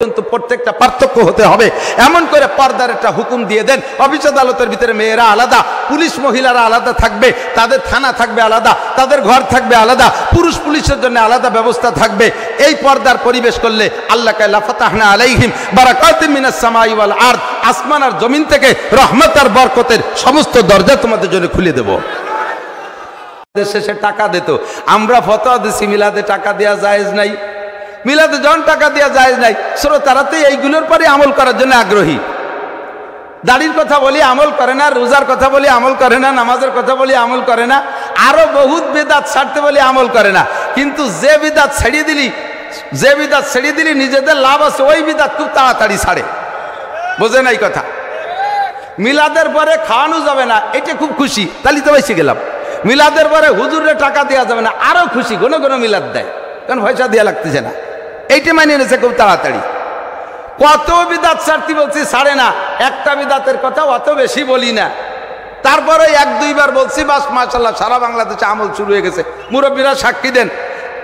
কিন্তু প্রত্যেকটা পার্থক্য হতে হবে এমন করে পর্দার একটা হুকুম দিয়ে দেন। অফিস আদালতের ভিতরে মেয়েরা আলাদা, পুলিশ মহিলারা আলাদা থাকবে, তাদের থানা থাকবে আলাদা, তাদের ঘর থাকবে আলাদা, পুরুষ পুলিশের জন্য আলাদা ব্যবস্থা থাকবে। এই পর্দার পরিবেশ করলে আল্লাহ কা লাফাতাহনা আলাইহিম বারাকাতিম মিনাস সামাই ওয়াল আরদ, আসমান আর জমিন থেকে রহমত আর বরকতের সমস্ত দরজা তোমাদের জন্য খুলে দেব। শেষে টাকা দিত, আমরা ফতোয়া দিছি মিলাদে টাকা দেওয়া জায়েজ নাই, মিলাদে যখন টাকা দেওয়া জায়েজ নাই। শ্রোতারা তো এইগুলোর পরে আমল করার জন্য আগ্রহী। দাড়ির কথা বলি আমল করে না, রোজার কথা বলি আমল করে না, নামাজের কথা বলি আমল করে না, আরো বহুত বিদআত ছাড়তে বলি আমল করে না। কিন্তু যে বিদআত ছেড়ে দিলি নিজেদের লাভ আছে, ওই বিদআত খুব তাড়াতাড়ি ছাড়ে। বোঝে না এই কথা? মিলাদের পরে খাওয়ানো যাবে না, এটা খুব খুশি, তাহলে তো বেশি গেলাম। মিলাদের পরে হুজুরে টাকা দেওয়া যাবে না, আরো খুশি, কোনো কোনো মিলাদ দেয়, কারণ পয়সা দেওয়া লাগতেছে না, এইটা মানিয়ে নিয়েছে খুব তাড়াতাড়ি। কত বিদাত ছাড়তে বলছি ছাড়ে না, একটা বিদাতের কথা অত বেশি বলি না, তারপরে এক দুইবার বলছি, বাস মাশাআল্লাহ সারা বাংলাদেশে আমল শুরু হয়ে গেছে। মুরব্বীরা সাক্ষী দেন,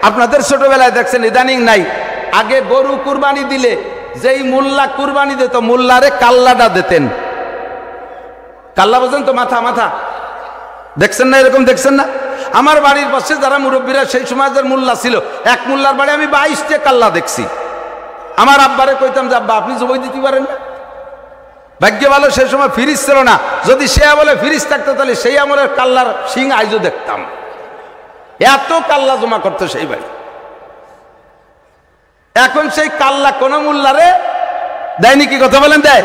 আপনাদের ছোটবেলায় দেখছেন, ইদানিং নাই। আগে গরু কুরবানি দিলে যেই মোল্লা কুরবানি দিত, মোল্লারে কাল্লাটা দিতেন। কাল্লা বোঝেন তো? মাথা মাথা দেখছেন না? এরকম দেখছেন না? আমার বাড়ির পাশে যারা মুরব্বীরা সেই সময় যার মোল্লা ছিল, এক মোল্লার বাড়ি আমি 22টা কাল্লা দেখছি। আমার আব্বারে কইতাম যে আব্বা আপনি জবাই দিতে পারেন না? ভাগ্য ভালো সেই সময় ফ্রিজ ছিল না, যদি সে আমলে ফ্রিজ থাকতো তাহলে সেই আমলের কাল্লার সিং আইজও দেখতাম। এত কাল্লা জমা করতো সেই বাড়ি। এখন সেই কাল্লা কোন মোল্লারে দেয়নি, কি কথা বলেন? দেয়।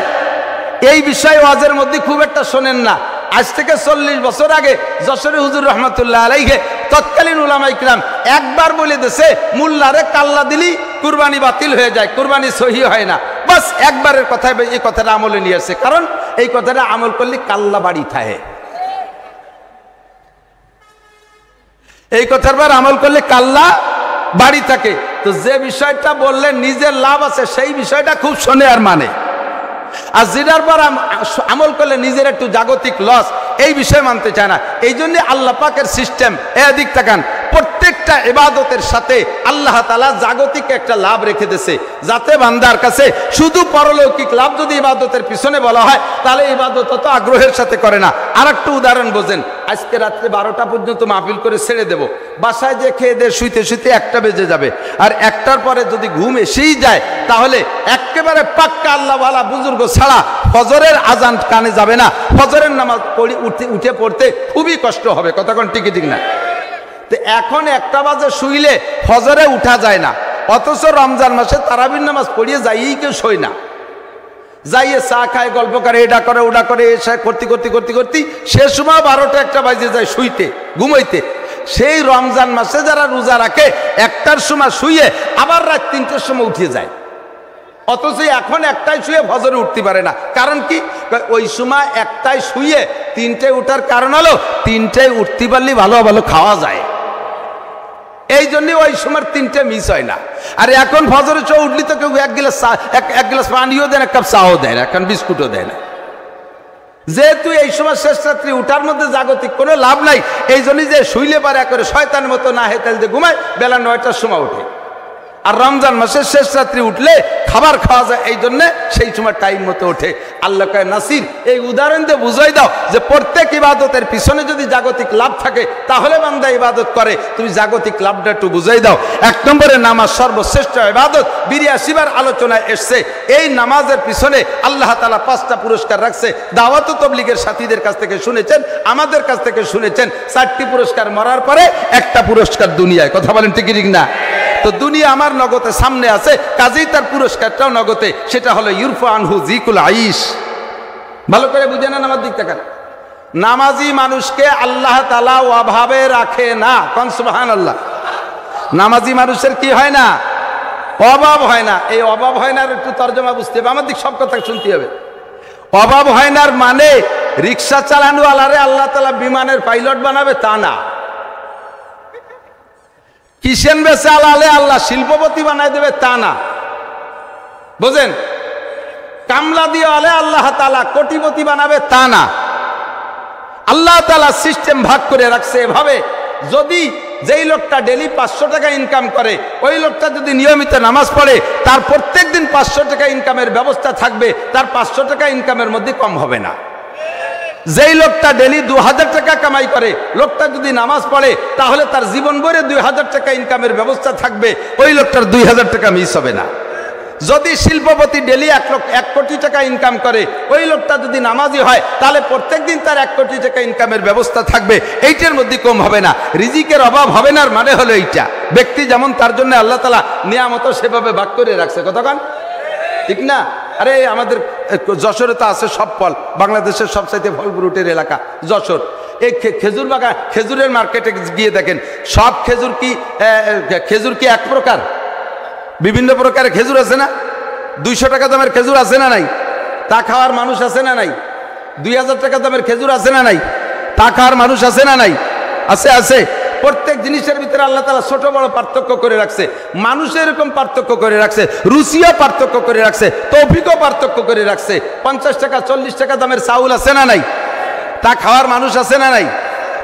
এই বিষয়ে ওয়াজের মধ্যে খুব একটা শোনেন না। আজ থেকে 40 বছর আগে যশোরে হুজুর রহমতুল্লাহ আলাইহি তৎকালীন উলামা ইকরাম একবার বলে দিয়েছে, মোল্লারে কাল্লা দিলি কুরবানি বাতিল হয়ে যায়, কুরবানি সহি হয় না। বাস একবারের কথায় এই কথাটা আমলে নিয়ে আসছে, কারণ এই কথাটা আমল করলে কাল্লা বাড়ি থাকে। এই কথার পর আমল করলে কাল্লা বাড়ি থাকে। তো যে বিষয়টা বললেন নিজের লাভ আছে, সেই বিষয়টা খুব শোনে আর মানে। আর যেটার পর আমল করলে নিজের একটু জাগতিক লস, এই বিষয় মানতে চায় না। এই জন্য আল্লাহ পাকের সিস্টেম এদিক তাকান, প্রত্যেকটা ইবাদতের সাথে আল্লাহ তাআলা জাগতিক একটা লাভ রেখে দিয়েছে, যাতে বান্দার কাছে শুধু পরলৌকিক লাভ যদি ইবাদতের পিছনে বলা হয়, তাহলে ইবাদত তো আগ্রহের সাথে করে না। আর একটা উদাহরণ বোঝেন, আজকে রাত্রে 12টা পর্যন্ত মাহফিল করে ছেড়ে দেব, বাসায় যে খেয়ে দিয়ে শুইতে শুইতে 1টা বেজে যাবে। আর 1টার পরে যদি ঘুম এসেই যায়, তাহলে একেবারে পাক্কা আল্লাহওয়ালা বুজুর্গ ছাড়া ফজরের আজান কানে যাবে না, ফজরের নামাজ উঠে পড়তে খুবই কষ্ট হবে। কতক্ষণ টিকি ঠিক না? তো এখন 1টা বাজে শুইলে ফজরে উঠা যায় না, অথচ রমজান মাসে তারাবির নামাজ পড়িয়ে যাইয়েই কেউ শোয় না, যাইয়ে চা খায়, গল্প করে, এটা করে ওটা করে, এসে করতে করতে করতে করতে সে সময় 12টা 1টা বাজে যায় শুইতে, ঘুমাইতে। সেই রমজান মাসে যারা রোজা রাখে 1টার সময় শুয়ে আবার রাত 3টার সময় উঠে যায়, অথচ এখন 1টায় শুয়ে ফজরে উঠতে পারে না। কারণ কি? ওই সময় 1টায় শুয়ে 3টায় উঠার কারণ হলো 3টায় উঠতে পারলে ভালো ভালো খাওয়া যায়, এই জন্য ওই সময় 3টে মিস হয় না। আর এখন ফজরে চো উঠলি তো কেউ এক গ্লাস পানিও দেয় না, এক কাপ চাও দেয় না, এখন বিস্কুটও দেয় না। যেহেতু এই সময় শেষ রাত্রি উঠার মধ্যে জাগতিক কোনো লাভ নাই, এই জন্যই যে শুইলে পারে করে শয়তানের মতো না হেতাল দিয়ে ঘুমায়, বেলা 9টার সময় ওঠে। আর রমজান মাসের শেষ রাত্রি উঠলে খাবার খাওয়া যায়, এই জন্য সেই সময় টাইম মতো ওঠে। আল্লাহ কয় নাসির, এই উদাহরণ দিয়ে বুঝাই দাও যে প্রত্যেক ইবাদতের পিছনে যদি জাগতিক লাভ থাকে, তাহলে বান্দা ইবাদত করে। তুমি জাগতিক লাভটা একটু বুঝাই দাও। 1 নম্বরে নামাজ সর্বশ্রেষ্ঠ ইবাদত, 82 বার আলোচনায় এসছে। এই নামাজের পিছনে আল্লাহ তাআলা 5টা পুরস্কার রাখছে। দাওয়াত ও তাবলীগের সাথীদের কাছ থেকে শুনেছেন, আমাদের কাছ থেকে শুনেছেন। 4টি পুরস্কার মরার পরে 1টা পুরস্কার দুনিয়ায়। কথা বলেন ঠিক ঠিক না? তো দুনিয়া আমার নগদে সামনে আছে, কাজেই তার পুরস্কারটাও নগদে, সেটা হলো ইউরফা আনহু যিকুল আইশ। ভালো করে বুঝে নেন আমার দিক থেকে। নামাজি মানুষকে আল্লাহ তাআলা অভাবে রাখে না। কোন সুবহানাল্লাহ। নামাজি মানুষের কি হয় না? অভাব হয় না। এই অভাব হয় না একটু তর্জমা বুঝতে হবে, আমার দিক সব কথা শুনতে হবে। অভাব হয় না মানে রিক্সা চালানো আলারে আল্লাহ তাআলা বিমানের পাইলট বানাবে তা না। কিষেন বেচে আলালে আল্লাহ শিল্পপতি বানাই দেবে তা না, বুঝেন? কামলা দিয়ে আলে আল্লাহ তাআলা কোটিপতি বানাবে তা না। আল্লাহ তাআলা সিস্টেম ভাগ করে রাখছে এভাবে, যদি যেই লোকটা ডেলি 500 টাকা ইনকাম করে ওই লোকটা যদি নিয়মিত নামাজ পড়ে তার প্রত্যেক দিন 500 টাকা ইনকামের ব্যবস্থা থাকবে, তার 500 টাকা ইনকামের মধ্যে কম হবে না। যেই লোকটা ডেলি 2000 টাকা কামাই করে লোকটা যদি নামাজ পড়ে তাহলে তার জীবন ভরে 2000 টাকা ইনকামের ব্যবস্থা থাকবে, ওই লোকটার 2000 টাকা মিস হবে না। যদি শিল্পপতি ডেলি 1 কোটি টাকা ইনকাম করে ওই লোকটা যদি নামাজি হয় তাহলে প্রত্যেক দিন তার 1 কোটি টাকা ইনকামের ব্যবস্থা থাকবে, এইটার মধ্যে কম হবে না। রিজিকের অভাব হবে না, মানে হলো এইটা। ব্যক্তি যেমন তার জন্য আল্লাহ তাআলা নিয়ামত সেভাবে ভাগ করে রাখছে, কতক্ষণ ঠিক না? আরে আমাদের যশোরে তো আছে সব ফল, বাংলাদেশের সবচাইতে ফল ফ্রুটের এলাকা যশোর। এই খেজুর বাগান, খেজুরের মার্কেটে গিয়ে দেখেন সব খেজুর কি এক প্রকার? বিভিন্ন প্রকারের খেজুর আছে না? 200 টাকা দামের খেজুর আছে না নাই? তা খাওয়ার মানুষ আছে না নাই? 2000 টাকা দামের খেজুর আছে না নাই? তা খাওয়ার মানুষ আছে না নাই? আছে, আছে। প্রত্যেক জিনিসের ভিতরে আল্লাহ তাআলা ছোট বড় পার্থক্য করে রাখছে, মানুষের এরকম পার্থক্য করে রাখছে, রুচিও পার্থক্য করে রাখছে, তৌফিকও পার্থক্য করে রাখছে। 50 টাকা 40 টাকা দামের চাউল আছে না নাই? তা খাওয়ার মানুষ আছে না নাই?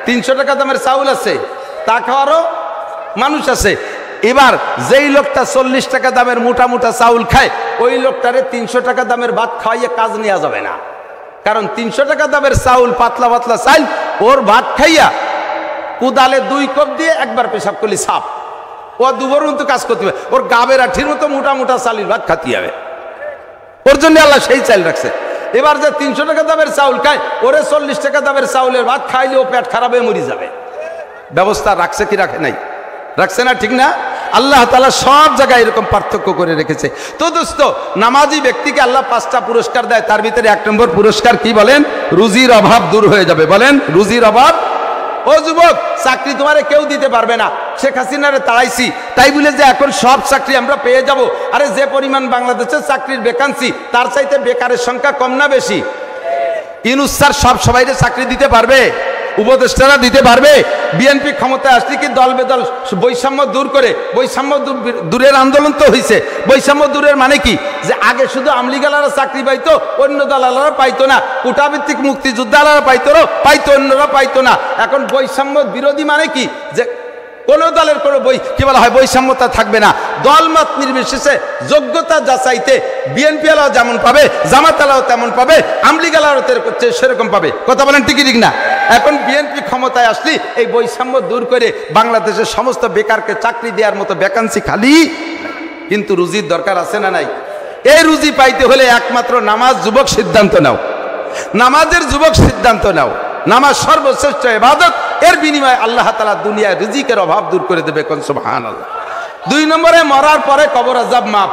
300 টাকা দামের চাউল আছে, তা খাওয়ারও মানুষ আছে। এবার যেই লোকটা 40 টাকা দামের মোটা মোটা চাউল খায় ওই লোকটারে 300 টাকা দামের ভাত খাইয়ে কাজ নেওয়া যাবে না। কারণ 300 টাকা দামের চাউল, পাতলা পাতলা চাল, ওর ভাত খাইয়া কুদালে 2 কোপ দিয়ে একবার পেশাব করলে সাপ, ও দুবার মতো কাজ করতে হবে। ওর গাবের আঠির মতো মোটা মোটা চালের ভাত খাতে হবে, ওর জন্য আল্লাহ সেই চাল রাখছে। এবার যে 300 টাকা দামের চাউল খায় ওরে 40 টাকা দামের চাউলের ভাত খাইলে ও পেট খারাপ হয়ে মরে যাবে। ব্যবস্থা রাখছে কি রাখে নাই? রাখছে না, ঠিক না? আল্লাহ তাআলা সব জায়গায় এরকম পার্থক্য করে রেখেছে। তো দোস্ত, নামাজি ব্যক্তিকে আল্লাহ 5টা পুরস্কার দেয়, তার ভিতরে 1 নম্বর পুরস্কার কি বলেন? রুজির অভাব দূর হয়ে যাবে। বলেন, রুজির অভাব। ও যুবক, চাকরি তোমারে কেউ দিতে পারবে না। শেখ হাসিনারে তাড়াইছি তাই বলে যে এখন সব চাকরি আমরা পেয়ে যাব? আরে যে পরিমাণ বাংলাদেশের চাকরির ভ্যাকান্সি তার চাইতে বেকারের সংখ্যা কম না বেশি? ইউনূস স্যার সবাইকে চাকরি দিতে পারবে? উপদেষ্টারা দিতে পারবে? বিএনপি ক্ষমতায় আসলে কি দল বেদল বৈষম্য দূর করে, বৈষম্য দূরের আন্দোলন তো হয়েছে। বৈষম্য দূরের মানে কি? যে আগে শুধু আমলিগালারা চাকরি পাইতো, অন্য দলালারা পাইতো না। কোটাভিত্তিক মুক্তিযোদ্ধারা পাইতো, অন্যরা পাইতো না। এখন বৈষম্য বিরোধী মানে কি? যে কোন দলের কোনো কি বলা হয়, বৈষম্যতা থাকবে না। দলমত নির্বিশেষে যোগ্যতা যাচাইতে বিএনপি আলাও যেমন পাবে, জামাত আলাও তেমন পাবে, আমলিগ আলাও সেরকম পাবে। কথা বলেন ঠিক ঠিক না? এখন বিএনপি ক্ষমতায় আসলে এই বৈষম্য দূর করে বাংলাদেশের সমস্ত বেকারকে চাকরি দেওয়ার মতো ভ্যাকান্সি খালি। কিন্তু রুজির দরকার আছে না নাই? এই রুজি পাইতে হলে একমাত্র নামাজ। যুবক সিদ্ধান্ত নাও, নামাজের যুবক সিদ্ধান্ত নাও। নামাজ সর্বশ্রেষ্ঠ ইবাদত, এর বিনিময়ে আল্লাহ তাআলা দুনিয়ায় রিজিকের অভাব দূর করে দেবে। কোন সুবহানাল্লাহ। 2 নম্বরে, মরার পরে কবর আযাব মাফ।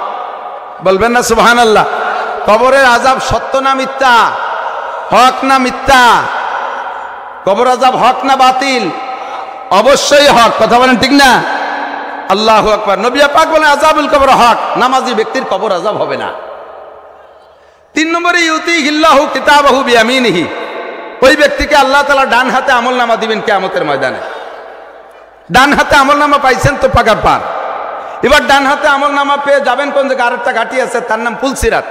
বলবেন না সুবহানাল্লাহ? কবরের আযাব সত্য না মিথ্যা? হক না মিথ্যা? কবর আযাব হক না বাতিল? অবশ্যই হক। কথা বলেন ঠিক না? আল্লাহু আকবার। নবী পাক বলেন আযাবুল কবর হক, নামাজি ব্যক্তির কবর আযাব হবে না। 3 নম্বরে, ইউতিহিল্লাহু কিতাবাহু বিয়ামিনিহি। ওই ব্যক্তিকে আল্লাহ তাআলা ডান হাতে আমলনামা দিবেন কিয়ামতের ময়দানে। ডান হাতে আমলনামা পাইছেন তো পাকার পার। এবার ডান হাতে আমলনামা পেয়ে যাবেন কোন জায়গায়? আরেকটা ঘাটি আছে, তার নাম পুলসিরাত।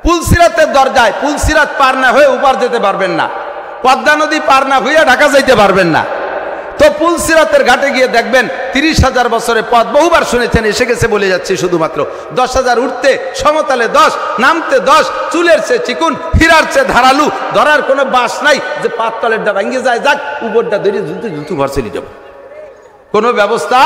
পুলসিরাতের দরজায় পুলসিরাত পার না হয়ে উপর যেতে পারবেন না, পদ্মা নদী পার না হইয়া ঢাকা যাইতে পারবেন না। তো পুলসিরাতের ঘাটে গিয়ে দেখবেন 30,000 বছরের পথ, বহুবার শুনেছেন, এসে গেছে বলে যাচ্ছি শুধুমাত্র। 10,000 উঠতে, সমতলে 10, নামতে 10, চুলের চেয়ে চিকুন, হীরার চেয়ে ধারালু, ধরার কোনো বাস নাই যে পাততলের ডা ভাঙ্গে যায়, যাক উপরটা ধরে জুতু ভর চলে যাব। কোনো ব্যবস্থা?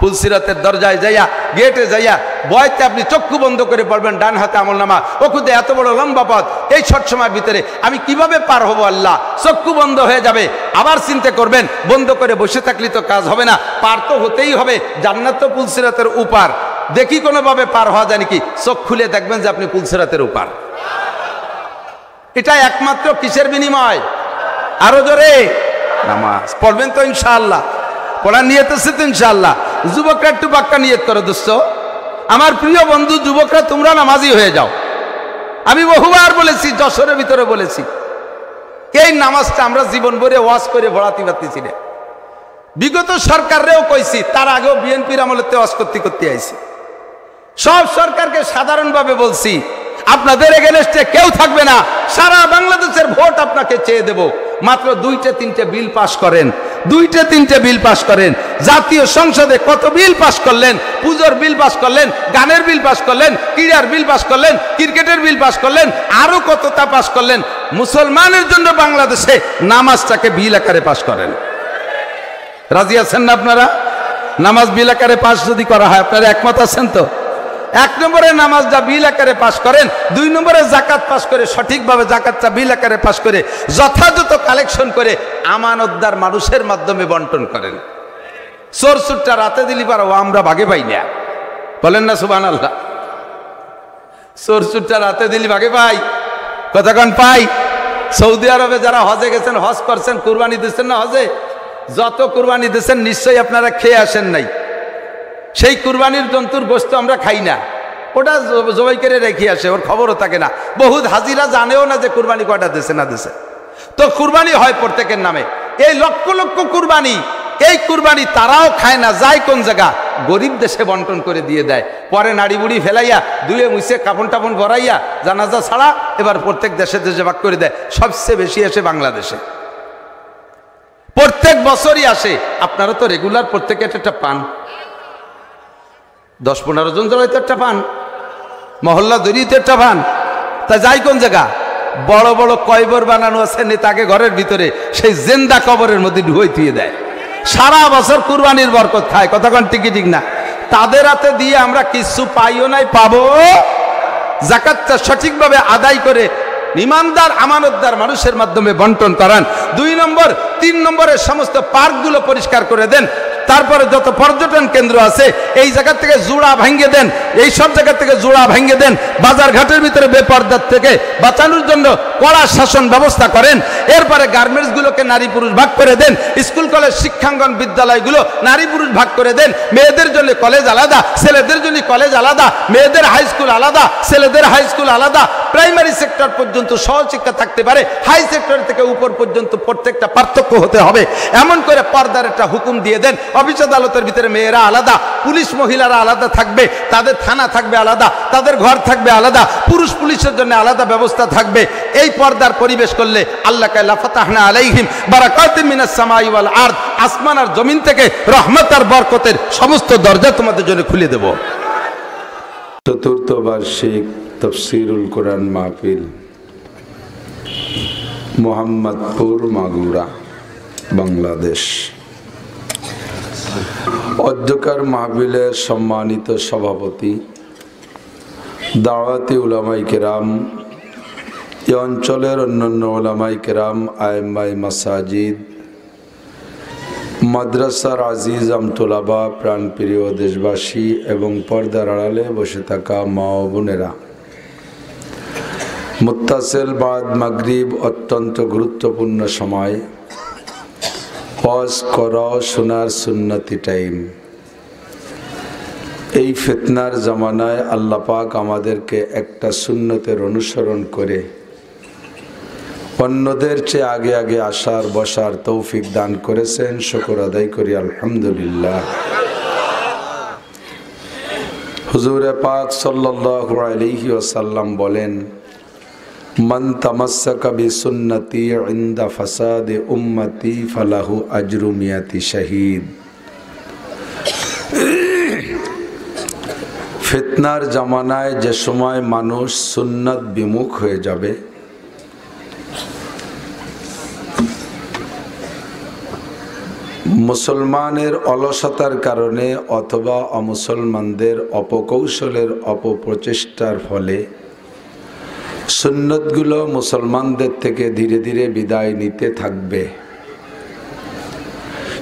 পুলসিরাতের দরজায় যাইয়া, গেটে যাইয়া বয়তে আপনি চক্ষু বন্ধ করে পড়বেন, ডান হাতে আমলনামা। ও খুদে এত বড় লম্বা পথ, এই ছোট সময়ের ভিতরে আমি কিভাবে পার হব আল্লাহ? চক্ষু বন্ধ হয়ে যাবে। আবার চিন্তা করবেন, বন্ধ করে বসে থাকলে তো কাজ হবে না, পার তো হতেই হবে। জান্নাত তো পুলসিরাতের উপার, দেখি কোনোভাবে পার হওয়া যায় নাকি। চোখ খুলে দেখবেন যে আপনি পুলসিরাতের উপার। এটা একমাত্র কিসের বিনিময়? আরো জোরে নামাজ পড়বেন তো ইনশাআল্লাহ। পড়ার নিয়ত আছে তো ইনশাআল্লাহ। যুবকরা একটু পাক্কা নিয়ত করো দোস্ত। আমার প্রিয় বন্ধু যুবকরা, তোমরা নামাজি হয়ে যাও। আমি বহুবার বলেছি, যশোরের ভিতরে বলেছি, এই নামাজটা আমরা জীবন ভরে ওয়াজ করে ভরাতে পারতেছি না। বিগত সরকাররেও কইছি, তার আগেও বিএনপির আমলেতে ওয়াজ করতে করতে আইছি। সব সরকারকে সাধারণভাবে বলছি, আপনাদের এগেনস্টে কেউ থাকবে না, সারা বাংলাদেশের ভোট আপনাকে চেয়ে দেব, মাত্র 2-3টে বিল পাস করেন। 2টে 3টে বিল পাস করেন। জাতীয় সংসদে কত বিল পাস করলেন, পুজোর বিল পাস করলেন, গানের বিল পাস করলেন, ক্রীড়ার বিল পাস করলেন, ক্রিকেটের বিল পাস করলেন, আরো কতটা পাস করলেন। মুসলমানের জন্য বাংলাদেশে নামাজটাকে বিল আকারে পাস করেন। রাজি আছেন না আপনারা? নামাজ বিল আকারে পাস যদি করা হয়, আপনারা একমত আছেন তো? 1 নম্বরে নামাজটা বিল আকারে পাস করেন, 2 নম্বরে জাকাত পাস করে, সঠিকভাবে জাকাতটা বিল আকারে পাস করে যথাযথ কালেকশন করে আমানতদার মানুষের মাধ্যমে বন্টন করেন। চোর চুরটা রাতে দিলি পারো, আমরা ভাগে পাই না, বলেন না সুবহানাল্লাহ? চোর চুরটা রাতে দিলি ভাগে পাই, কতক্ষণ পাই? সৌদি আরবে যারা হজে গেছেন, হজ করছেন, কুরবানি দিচ্ছেন না হজে, যত কুরবানি দিচ্ছেন নিশ্চয়ই আপনারা খেয়ে আসেন নাই। সেই কুরবানির জন্তুর গোশত আমরা খাই না, ওটা জবাই করে রেখে আসে, ওর খবরও থাকে না। বহুত হাজিরা জানেও না যে কুরবানি কয়টা দিছে না দিছে। তো কুরবানি হয় প্রত্যেকের নামে, এই লক্ষ লক্ষ কুরবানি, এই কুরবানি তারাও খায় না, যায় কোন জায়গা? গরিব দেশে বন্টন করে দিয়ে দেয়। পরে নাড়ি বুড়ি ফেলাইয়া, ধুয়ে মুছে কাপড় টাপন ভরাইয়া, জানাজা ছাড়া এবার প্রত্যেক দেশে দেশে ভাগ করে দেয়। সবচেয়ে বেশি আসে বাংলাদেশে, প্রত্যেক বছরই আসে। আপনারা তো রেগুলার প্রত্যেকে একটা পান, 10-15 জন জড়াইতে একটা পান, মহল্লা দড়িতে একটা পান, তা যাই কোন জায়গা? বড় বড় কয়বর বানানো আছে নেতাকে ঘরের ভিতরে, সেই জেন্দা কবরের মধ্যে ঢুই দিয়ে দেয়। সারা বছর কুরবানির বরকত খায়, কতক্ষণ টিকি ঠিক না? তাদের হাতে দিয়ে আমরা কিছু পাইও নাই, পাবো। জাকাতটা সঠিকভাবে আদায় করে ইমানদার আমানতদার মানুষের মাধ্যমে বন্টন করান। 2 নম্বর 3 নম্বরের সমস্ত পার্কগুলো পরিষ্কার করে দেন। তারপরে যত পর্যটন কেন্দ্র আছে এই জায়গা থেকে জোড়া ভেঙে দেন, এই সব জায়গা থেকে জোড়া ভেঙে দেন। বাজার ঘাটের ভিতরে বেপরদার থেকে বাঁচানোর জন্য কড়া শাসন ব্যবস্থা করেন। এরপরে গার্মেন্টসগুলোকে নারী পুরুষ ভাগ করে দেন। স্কুল কলেজ শিক্ষাঙ্গন বিদ্যালয়গুলো নারী পুরুষ ভাগ করে দেন। মেয়েদের জন্য কলেজ আলাদা, ছেলেদের জন্য কলেজ আলাদা, মেয়েদের হাই স্কুল আলাদা, ছেলেদের হাই স্কুল আলাদা। প্রাইমারি সেক্টর পর্যন্ত সহশিক্ষা থাকতে পারে, হাই সেক্টর থেকে উপর পর্যন্ত প্রত্যেকটা পার্থক্য হতে হবে, এমন করে পর্দার একটা হুকুম দিয়ে দেন। অফিস আদালতের ভিতরে মেয়েরা আলাদা, পুলিশ মহিলারা আলাদা থাকবে, তাদের থানা থাকবে আলাদা, তাদের ঘর থাকবে আলাদা, পুরুষ পুলিশের জন্য আলাদা ব্যবস্থা থাকবে। এই পর্দার পরিবেশ করলে আল্লাহ লা ফাতাহনা আলাইহিম বারাকাতিম মিনাস সামাই ওয়াল আরদ, আসমান আর জমিন থেকে রহমত আর বরকতের সমস্ত দরজা তোমাদের জন্য খুলে দেব। চতুর্থ বার্ষিক তাফসীরুল কোরআন মাহফিল, মোহাম্মদপুর, মাগুরা, বাংলাদেশ। অধ্যকার মাহফিলের সম্মানিত সভাপতি, দাওয়াতি উলামায়ে কেরাম, এই অঞ্চলের অন্যান্য উলামায়ে কেরাম, আইম্মায়ে মাসাজিদ, মাদ্রাসার আজিজ আমতোলাবা, প্রাণপ্রিয় দেশবাসী এবং পর্দার আড়ালে বসে থাকা মা ও বোনেরা, মুত্তাসিল বাদ মাগরিব অত্যন্ত গুরুত্বপূর্ণ সময়, ওয়াজ করা শোনার সুন্নতি টাইম। এই ফিতনার জামানায় আল্লাহ পাক আমাদেরকে একটা সুন্নতের অনুসরণ করে অন্যদের চেয়ে আগে আগে আসার বসার তৌফিক দান করেছেন। শুকর আদায় করি আলহামদুলিল্লাহ। হুজুরে পাক সাল্লাল্লাহু আলাইহি ওয়াসাল্লাম বলেন, মান তামাসসাকা বিসুন্নতি ইনদা ফাসাদি উম্মতি ফালাহু আজরু মিয়াতি শাহীদ। ফিতনার জামানায় যে সময় মানুষ সুন্নাত বিমুখ হয়ে যাবে, মুসলমানের অলসতার কারণে অথবা অমুসলমানদের অপকৌশলের অপপ্রচেষ্টার ফলে সুন্নতগুলো মুসলমানদের থেকে ধীরে ধীরে বিদায় নিতে থাকবে,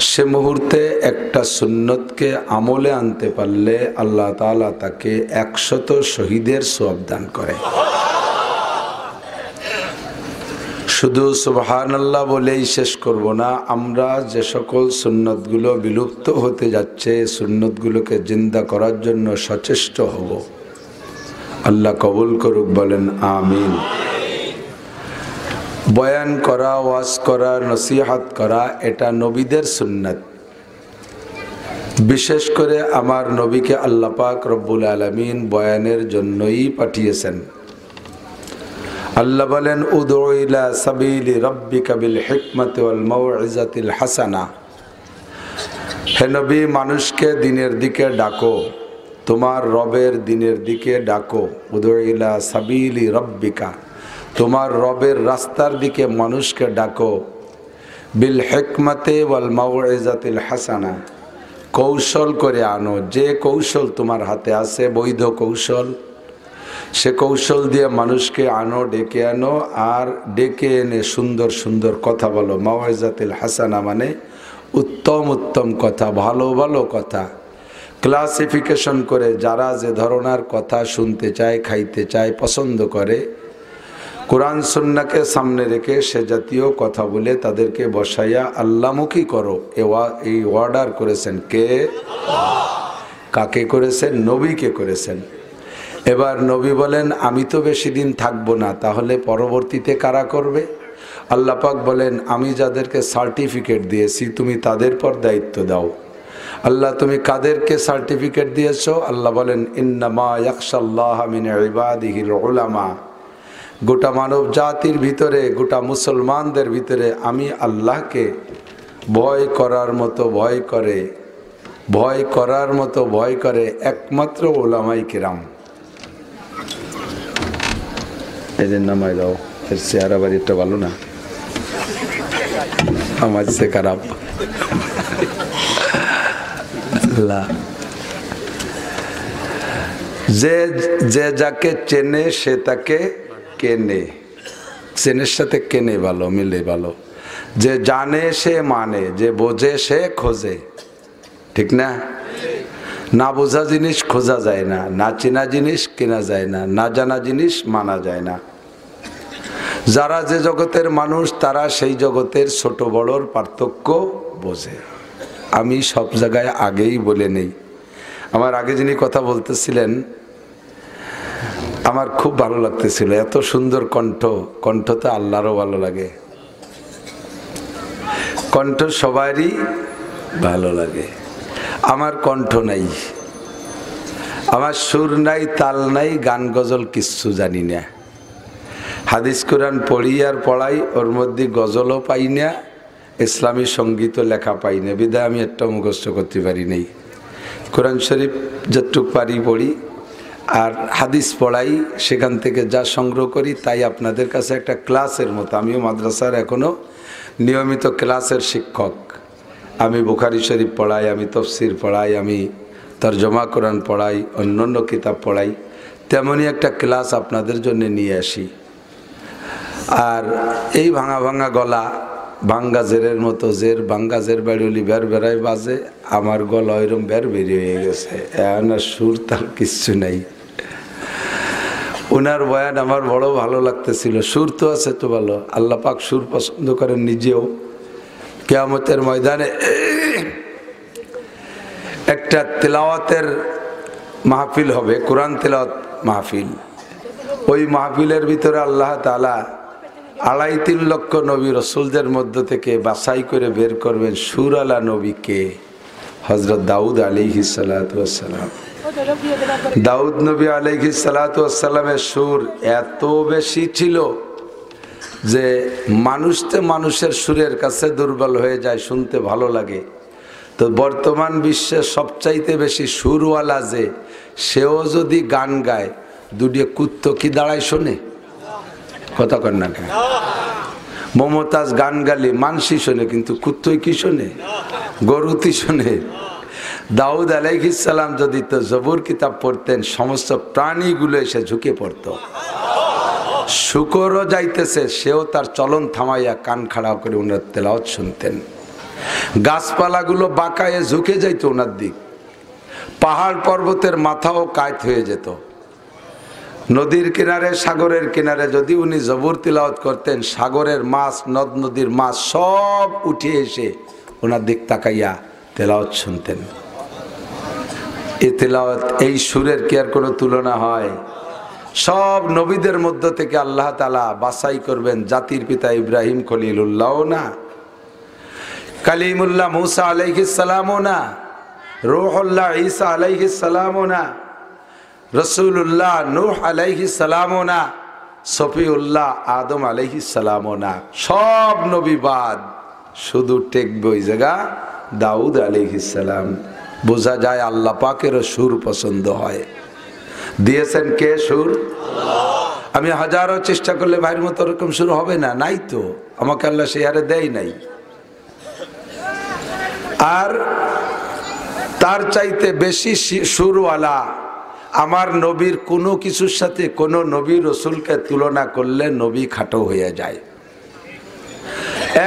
সে মুহূর্তে একটা সুন্নতকে আমলে আনতে পারলে আল্লাহ তাআলা তাকে 100 শহীদের সওয়াব দান করে। শুধু সুবহানাল্লাহ বলেই শেষ করব না, আমরা যে সকল সুন্নতগুলো বিলুপ্ত হতে যাচ্ছে সুন্নতগুলোকে জিন্দা করার জন্য সচেষ্ট হব। আল্লাহ কবুল করুক, বলেন আমিন। বয়ান করা, ওয়াজ করা, নসিহত করা এটা নবীদের সুন্নাত। বিশেষ করে আমার নবীকে আল্লাহ পাক রব্বুল আলামিন বয়ানের জন্যই পাঠিয়েছেন। আল্লাহ বলেন, উদউ ইলা সাবিলি রাব্বিকা বিল হিকমাতি ওয়াল মাউইজাতিল হাসানা হে নবী, মানুষকে দিনের দিকে ডাকো, তোমার রবের দিনের দিকে ডাকো। উদু ইলা সাবিলি রব্বিকা, তোমার রবের রাস্তার দিকে মানুষকে ডাকো। বিল হিকমতে ওয়াল মাউইজাতিল হাসানা, কৌশল করে আনো। যে কৌশল তোমার হাতে আছে, বৈধ কৌশল, সে কৌশল দিয়ে মানুষকে আনো, ডেকে আনো। আর ডেকে এনে সুন্দর সুন্দর কথা বলো। মাউইজাতিল হাসানা মানে উত্তম উত্তম কথা, ভালো ভালো কথা। ক্লাসিফিকেশন করে যারা যে ধরনের কথা শুনতে চায়, খাইতে চায়, পছন্দ করে, কোরআন সুন্নাহকে সামনে রেখে সে জাতীয় কথা বলে তাদেরকে বসাইয়া আল্লাহমুখী করো। এই অর্ডার করেছেন কে? কাকে করেছেন? নবীকে করেছেন। এবার নবী বলেন, আমি তো বেশি দিন থাকবো না, তাহলে পরবর্তীতে কারা করবে? আল্লাহ পাক বলেন, আমি যাদেরকে সার্টিফিকেট দিয়েছি তুমি তাদের পর দায়িত্ব দাও। আল্লাহ, তুমি কাদেরকে সার্টিফিকেট দিয়েছো? আল্লাহ বলেন, ইন্নামা ইয়াখশাল্লাহ মিন ইবাদিহিল উলামা। গোটা মানব জাতির ভিতরে, গোটা মুসলমানদের ভিতরে আমি আল্লাহকে ভয় করার মতো ভয় করে, ভয় করার মতো ভয় করে একমাত্র উলামায়ে কিরাম। এদের নামাই দাও, এর চেহারা বাড়িটা ভালো না, আমার সে খারাপ। যে যে যাকে চেনে সে তাকে কেনে, চেনের সাথে কেনে ভালো, মিলে ভালো। যে জানে সে মানে, যে বোঝে সে খোঁজে, ঠিক না? না বোঝা জিনিস খোঁজা যায় না, না চেনা জিনিস কেনা যায় না, না জানা জিনিস মানা যায় না। যারা যে জগতের মানুষ তারা সেই জগতের ছোট বড়র পার্থক্য বোঝে। আমি সব জায়গায় আগেই বলে নেই, আমার আগে যিনি কথা বলতেছিলেন আমার খুব ভালো লাগতেছিল, এত সুন্দর কণ্ঠ। কণ্ঠ তো আল্লাহরও ভালো লাগে, কণ্ঠ সবারই ভালো লাগে। আমার কণ্ঠ নাই, আমার সুর নাই, তাল নাই, গান গজল কিচ্ছু জানি না। হাদিস কোরআন পড়ি আর পড়াই, ওর মধ্যে গজলও পাই না, ইসলামী সঙ্গীতও লেখা পাই না, বিধায় আমি একটা মুখস্থ করতে পারি নাই। কোরআন শরীফ যতটুক পারি পড়ি, আর হাদিস পড়াই, সেখান থেকে যা সংগ্রহ করি তাই আপনাদের কাছে একটা ক্লাসের মতো। আমিও মাদ্রাসার এখনও নিয়মিত ক্লাসের শিক্ষক। আমি বুখারী শরীফ পড়াই, আমি তফসির পড়াই, আমি তরজমা কোরআন পড়াই, অন্যান্য কিতাব পড়াই। তেমনই একটা ক্লাস আপনাদের জন্য নিয়ে আসি। আর এই ভাঙা ভাঙা গলা, ভাঙ্গা জেরের মতো জের, ভাঙ্গা জের বাড়িওলি বের বেড়ায় বাজে, আমার গলা ওইরকম বের বেরিয়ে হয়ে গেছে, এখন আর সুর তার কিচ্ছু নাই। ওনার বয়ান আমার বড় ভালো লাগতেছিল, সুর তো আছে তো ভালো, আল্লাহ পাক সুর পছন্দ করেন নিজেও। কিয়ামতের ময়দানে একটা তেলাওয়াতের মাহফিল হবে, কোরআন তেলাওয়াত মাহফিল। ওই মাহফিলের ভিতরে আল্লাহ তাআলা 2.5-3 লক্ষ নবী রসুলদের মধ্য থেকে বাছাই করে বের করবেন সুরওয়ালা নবীকে। হযরত দাউদ আলাইহিস সালাতু ওয়াস সালাম, দাউদ নবী আলাইহিস সালাতু ওয়াস সালামের সুর এত বেশি ছিল যে মানুষের সুরের কাছে দুর্বল হয়ে যায়, শুনতে ভালো লাগে। তো বর্তমান বিশ্বে সবচাইতে বেশি সুরওয়ালা যে, সেও যদি গান গায়, দুটিয়ে কুত্তো কি দাঁড়ায় শোনে? কথা কর না কেন? মমতাজ গান গালি মানসি শোনে, কিন্তু কুত্তই কি শোনে? গরুতি শোনে। দাউদ আলাইহিস সালাম যদি তো জবুর কিতাব পড়তেন, সমস্ত প্রাণীগুলো এসে ঝুঁকে পড়তো। শুকরও যাইতেছে, সেও তার চলন থামাইয়া কান খাড়া করে ওনার তেলাওয়াত শুনতেন। গাছপালাগুলো বাঁকায়ে ঝুঁকে যাইত ওনার দিক, পাহাড় পর্বতের মাথাও কায়ত হয়ে যেত। নদীর কিনারে, সাগরের কিনারে যদি উনি জবুর তিলাওয়াত করতেন, সাগরের মাছ, নদ নদীর মাছ সব উঠে এসে ওনার দিক তাকাইয়া তেলাওয়াত শুনতেন। এই তেলাওয়াত, এই সুরের কি আর কোনো তুলনা হয়? সব নবীদের মধ্য থেকে আল্লাহ তাআলা বাছাই করবেন। জাতির পিতা ইব্রাহিম খলিলুল্লাহও না, কালিমুল্লাহ মুসা আলাইহিস সালামও না, রূহুল্লাহ ঈসা আলাইহিস সালামও না, রসুল্লাহ নূহ আলাইহিস সালামও না, সফিউল্লাহ আদম আলাইহিস সালামও না। সব নবী বাদ, শুধু টেকবে ওই জায়গা দাউদ আলাইহিস সালাম। বোঝা যায় আল্লাহ পাকেরও সুর পছন্দ হয়। দিয়েছেন কে সুর? আমি হাজারো চেষ্টা করলে ভাইয়ের মতো ওরকম সুর হবে না, নাই তো, আমাকে আল্লাহ সে হারে দেয় নাই। আর তার চাইতে বেশি সুরওয়ালা আমার নবীর কোনো কিছুর সাথে কোনো নবী রসুলকে তুলনা করলে নবী খাটো হয়ে যায়।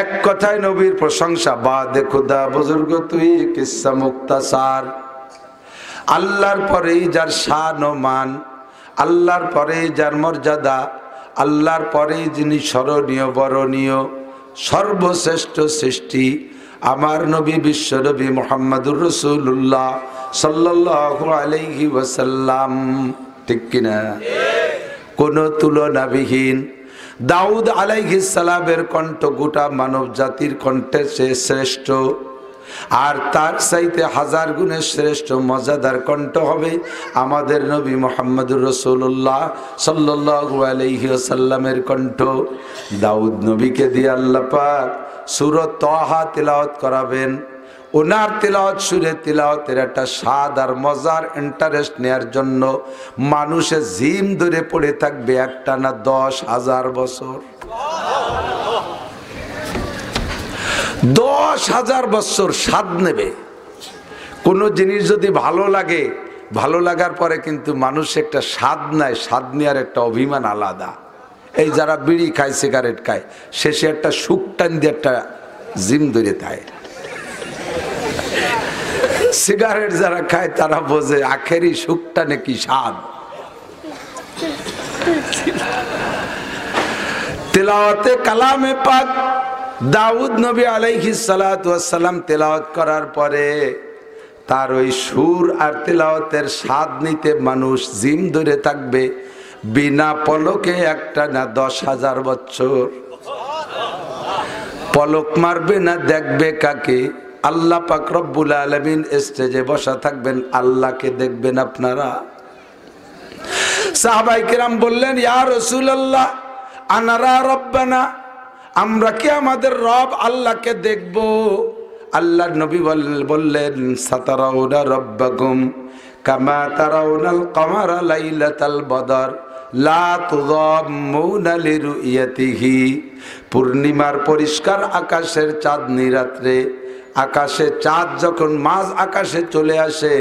এক কথায় নবীর প্রশংসা, বাদে খুদা বুজুর্গ তুই কিসসা মুক্তাসার। আল্লাহর পরেই যার শান ও মান, আল্লাহর পরেই যার মর্যাদা, আল্লাহর পরেই যিনি স্মরণীয় বরণীয় সর্বশ্রেষ্ঠ সৃষ্টি আমার নবী বিশ্বনবী মুহাম্মদুর রাসূলুল্লাহ সাল্লাল্লাহু আলাইহি ওয়াসাল্লাম। ঠিক কিনা? কোনো তুলনাবিহীন। দাউদ আলাইহিস সালামের কণ্ঠ গোটা মানব জাতির কণ্ঠে সে শ্রেষ্ঠ, আর তার চাইতে হাজার গুণে শ্রেষ্ঠ মজাদার কণ্ঠ হবে আমাদের নবী মুহাম্মদুর রাসূলুল্লাহ সাল্লাল্লাহু আলাইহি ওয়াসাল্লামের কণ্ঠ। দাউদ নবীকে দিয়ে আল্লাহ পাক সূরা তাহা তিলাওয়াত করাবেন। ওনার তিলাওয়াত সুরে তিলাওয়াতের একটা স্বাদ আর মজার ইন্টারেস্ট নেয়ার জন্য মানুষের জিম ধরে পড়ে থাকবে একটানা 10,000 বছর। 10,000 বছর স্বাদ নেবে। কোনো জিনিস যদি ভালো লাগে, ভালো লাগার পরে কিন্তু মানুষ একটা স্বাদ নেয়, স্বাদ নেওয়ার একটা অভিমান আলাদা। এই যারা বিড়ি খায়, সিগারেট খায়, শেষে একটা সুখ টান দিয়ে একটা জিম ধরে থাকে। সিগারেট যারা খায় তারা বোঝে আখেরি সুখটা নাকি স্বাদ। তিলাওয়াতে কালামে পাক দাউদ নবী আলাইহিস সালাতু ওয়াস সালাম তেলাওয়াত করার পরে তার ওই সুর আর তেলাওয়াতের স্বাদ নিতে মানুষ জিম ধরে থাকবে বিনা পলকে একটা না 10,000 বছর। পলক মারবে না, দেখবে কাকে? আল্লাহ পাক রব্বুল আলামিন স্টেজে বসা থাকবেন, আল্লাহকে দেখবেন আপনারা। সাহাবায়ে কেরাম বললেন, ইয়া রাসূলুল্লাহ আনারা রব্বানা, আমরা কি আমাদের রব আল্লাহকে দেখব? আল্লাহর নবী বললেন, সাতারাউনা রব্বাকুম কামা তারাউনাল কমারা লাইলাতাল বদর লা তুযাম্মুনা লিরুইয়াতিহি। পূর্ণিমার পরিষ্কার আকাশের চাঁদনি রাত্রে আকাশে চাঁদ যখন মাঝ আকাশে চলে আসে,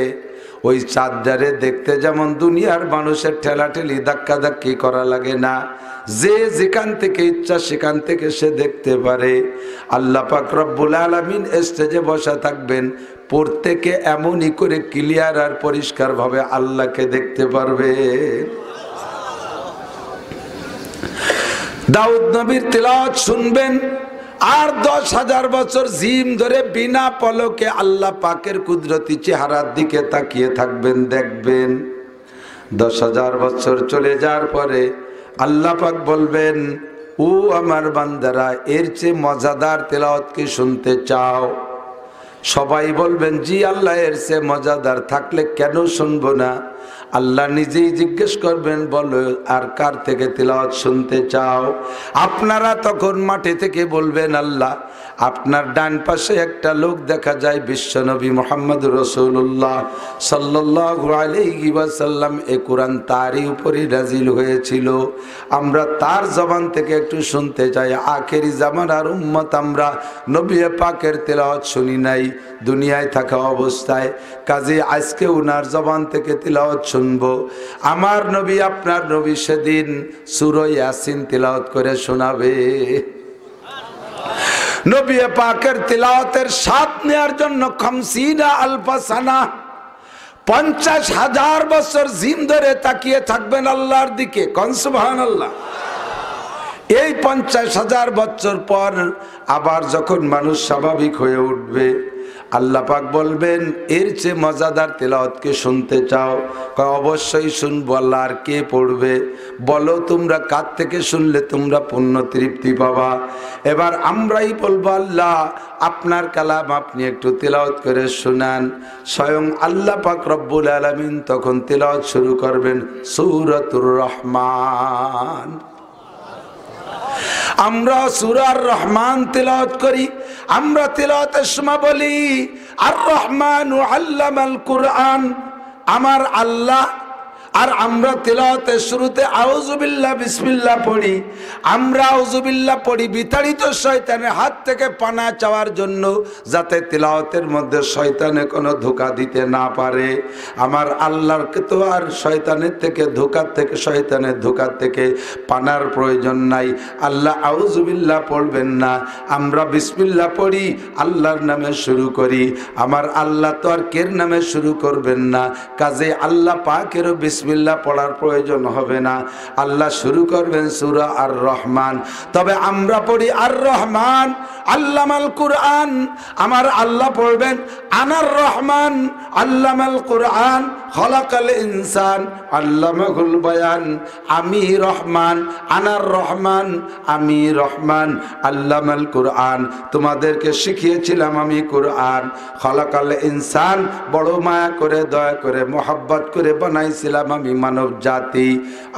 ওই চাঁদটারে দেখতে যেমন দুনিয়ার মানুষের ঠেলাঠেলি ধাক্কাধাক্কি করা লাগে না, যে যেখান থেকে ইচ্ছা সেখান থেকে সে দেখতে পারে। আল্লাহ পাক রব্বুল আলামিন স্টেজে বসা থাকবেন, প্রত্যেকে এমনই করে ক্লিয়ার আর পরিষ্কার ভাবে আল্লাহকে দেখতে পারবে। দাউদ নবীর তিলাওয়াত শুনবেন আর 10,000 বছর জিম ধরে বিনা পলকে আল্লাহ পাকের কুদরতি চেহারার দিকে তাকিয়ে থাকবেন, দেখবেন। 10,000 বছর চলে যাওয়ার পরে আল্লাহ পাক বলবেন, ও আমার বান্দারা, এর চেয়ে মজাদার তেলাওয়াত কি শুনতে চাও? সবাই বলবেন, জি আল্লাহ, এর চেয়ে মজাদার থাকলে কেন শুনবো না? আল্লাহ নিজেই জিজ্ঞেস করবেন, বলো আর কার থেকে তিলাওয়াত শুনতে চাও? আপনারা তখন মাঠে থেকে বলবেন, আল্লাহ আপনার ডান পাশে একটা লোক দেখা যায়, বিশ্বনবী মুহাম্মদুর রাসূলুল্লাহ সাল্লাল্লাহু আলাইহি ওয়াসাল্লাম, এ কোরআন তারই উপরই নাজিল হয়েছিল, আমরা তার জবান থেকে একটু শুনতে চাই। আখেরি জামানার উম্মত আমরা, নবী পাকের তিলাওয়াত শুনি নাই দুনিয়ায় থাকা অবস্থায়, কাজে আজকে উনার জবান থেকে তিলাওয়াত শুনবো। আমার নবী আপনার নবী সেদিন সূরা ইয়াসিন তিলাওয়াত করে শোনাবে। নবী পাকের তিলাওয়াতের স্বাদ নেয়ার জন্য 50 আলফা সানা, 50,000 বছর জিম ধরে তাকিয়ে থাকবেন আল্লাহর দিকে। কোন সুবহানাল্লাহ। এই 50,000 বছর পর আবার যখন মানুষ স্বাভাবিক হয়ে উঠবে, আল্লাহ পাক বলবেন, এর চেয়ে মজাদার তেলাওয়াতকে শুনতে চাও? অবশ্যই শুনবো। আল্লাহ, আর কে পড়বে? বলো তোমরা কার থেকে শুনলে তোমরা পূর্ণ তৃপ্তি পাবা? এবার আমরাই বলবো, আল্লাহ আপনার কালাম আপনি একটু তেলাওয়াত করে শোনান। স্বয়ং আল্লাহ পাক রব্বুল আলামিন তখন তেলাওয়াত শুরু করবেন সূরাতুর রহমান। আমরা সূরা আর রহমান তিলাওয়াত করি, আমরা তিলাওয়াতের সময় বলি আর রহমানু আল্লামাল কুরআন, আমার আল্লাহ। আর আমরা তিলাওয়াতের শুরুতে আউযু বিল্লাহ বিসমিল্লাহ পড়ি। আমরা আউযু বিল্লাহ পড়ি বিতাড়িত শয়তানের হাত থেকে পানা চাওয়ার জন্য, যাতে তিলাওয়াতের মধ্যে শয়তানে কোনো ধোঁকা দিতে না পারে। আমার আল্লাহকে তো আর শয়তানের থেকে শয়তানের ধোঁকা থেকে পানার প্রয়োজন নাই। আল্লাহ আউযু বিল্লাহ পড়বেন না, আমরা বিসমিল্লাহ পড়ি, আল্লাহর নামে শুরু করি। আমার আল্লাহ তো আর কের নামে শুরু করবেন না, কাজে আল্লাহ পাকেরও বিসমিল্লাহ পড়ার প্রয়োজন হবে না। আল্লাহ শুরু করবেন সূরা আর রহমান। তবে আমরা পড়ি আর রহমান আল্লামাল কুরআন, আমার আল্লাহ পড়বেন আনার রহমান আল্লামাল কুরআন খলাকাল ইনসান আল্লামাহুল বায়ান। আমি রহমান, আনার রহমান, আমি রহমান, আল্লামাল কুরআন, তোমাদেরকে শিখিয়েছিলাম আমি কুরআন। খলাকাল ইনসান, বড় মায়া করে দয়া করে মোহাব্বত করে বানাইছিলাম আমি মানব জাতি।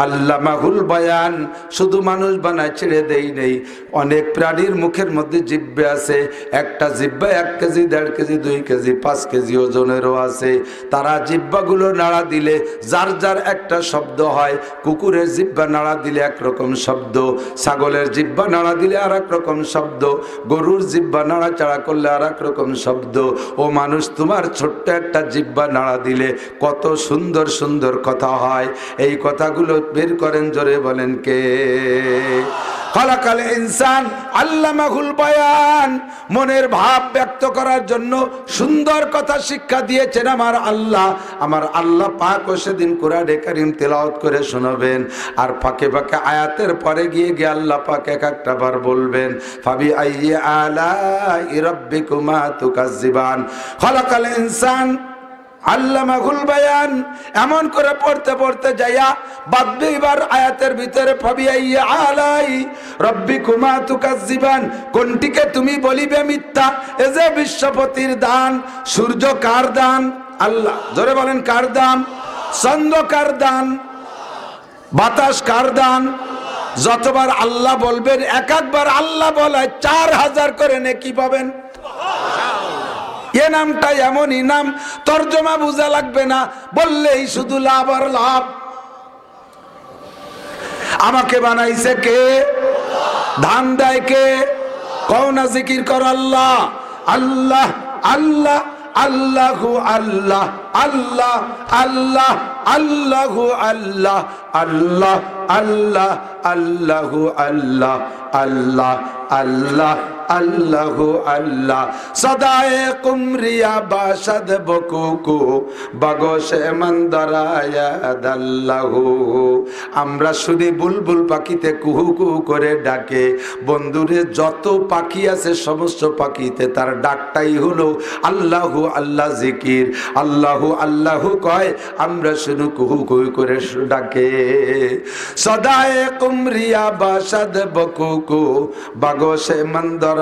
আল্লামাহুল বায়ান, শুধু মানুষ বানায় ছেড়ে দেই নেই। অনেক প্রাণীর মুখের মধ্যে জিহ্বা আছে, একটা জিহ্বা 1 কেজি 1.5 কেজি 2 কেজি 5 কেজি ওজনেরও আছে। তারা জিহ্বাগুলো নাড়া দিলে যার যার একটা শব্দ হয়। কুকুরের জিহ্বা নাড়া দিলে একরকম শব্দ, ছাগলের জিহ্বা নাড়া দিলে আর এক রকম শব্দ, গরুর জিহ্বা নাড়াচাড়া করলে আর এক রকম শব্দ। ও মানুষ, তোমার ছোট্ট একটা জিহ্বা নাড়া দিলে কত সুন্দর সুন্দর কথা হয়। এই কথাগুলো বের করেন, জোরে বলেন কে? খলাকাল ইনসান আল্লামাহুল বায়ান, মনের ভাব ব্যক্ত করার জন্য সুন্দর কথা শিক্ষা দিয়েছেন আমার আল্লাহ। আমার আল্লাহ পাক সেদিন কোরআনে কারীম তেলাওয়াত করে শোনাবেন, আর ফাঁকে ফাঁকে আয়াতের পরে গিয়ে আল্লাহ পাক এক একটা বার বলবেন ফাবি আইয়ি আলাই রাব্বিকুমা তুকাজ্জিবান। খলাকাল ইনসান আল্লামাহুল বায়ান, এমন করে পড়তে পড়তে যাইয়া বাদবে এবার আয়াতের ভিতরে ফাবি আইয়ি আলাই রাব্বিকুমা তুকাজ্জিবান, কোনটিকে তুমি বলিবে মিথ্যা? এ যে বিশ্বপতির দান। সূর্য কার দান? আল্লাহ। জোরে বলেন কার দান? চন্দ্র কার দান? বাতাস কার দান? যতবার আল্লাহ বলবেন, এক একবার আল্লাহ বলায় 4000 করে নেকি পাবেন। এ নামটা এমনই নাম, তর্জমা বোঝা লাগবে না, বললেই শুধু লাভ আর লাভ। আমাকে বানাইছে কে? ধান দেয় কে? কওনা জিকির কর আল্লাহ আল্লাহ আল্লাহ আল্লাহু আল্লাহ আল্লাহ আল্লাহ আল্লাহু আল্লাহ আল্লাহ আল্লাহ আল্লাহু আল্লাহ আল্লাহ আল্লাহ আল্লাহু আল্লাহ। সদায়ে কুমরিয়া বাসাদ বকুকু বাগসে মন্দরায়া দাল্লাহু। আমরা শুনি বুলবুল পাখিতে কুহু কুহু করে ডাকে। বন্ধুরে, যত পাখি আছে সমস্ত পাখিতে তার ডাকটাই হলো আল্লাহু আল্লাহ জিকির। আল্লাহু আল্লাহু কয়, আমরা শুনি কুহু কুহু করে ডাকে। সদায়ে কুমরিয়া বাসাদ বকুকু বাগসে মন্দর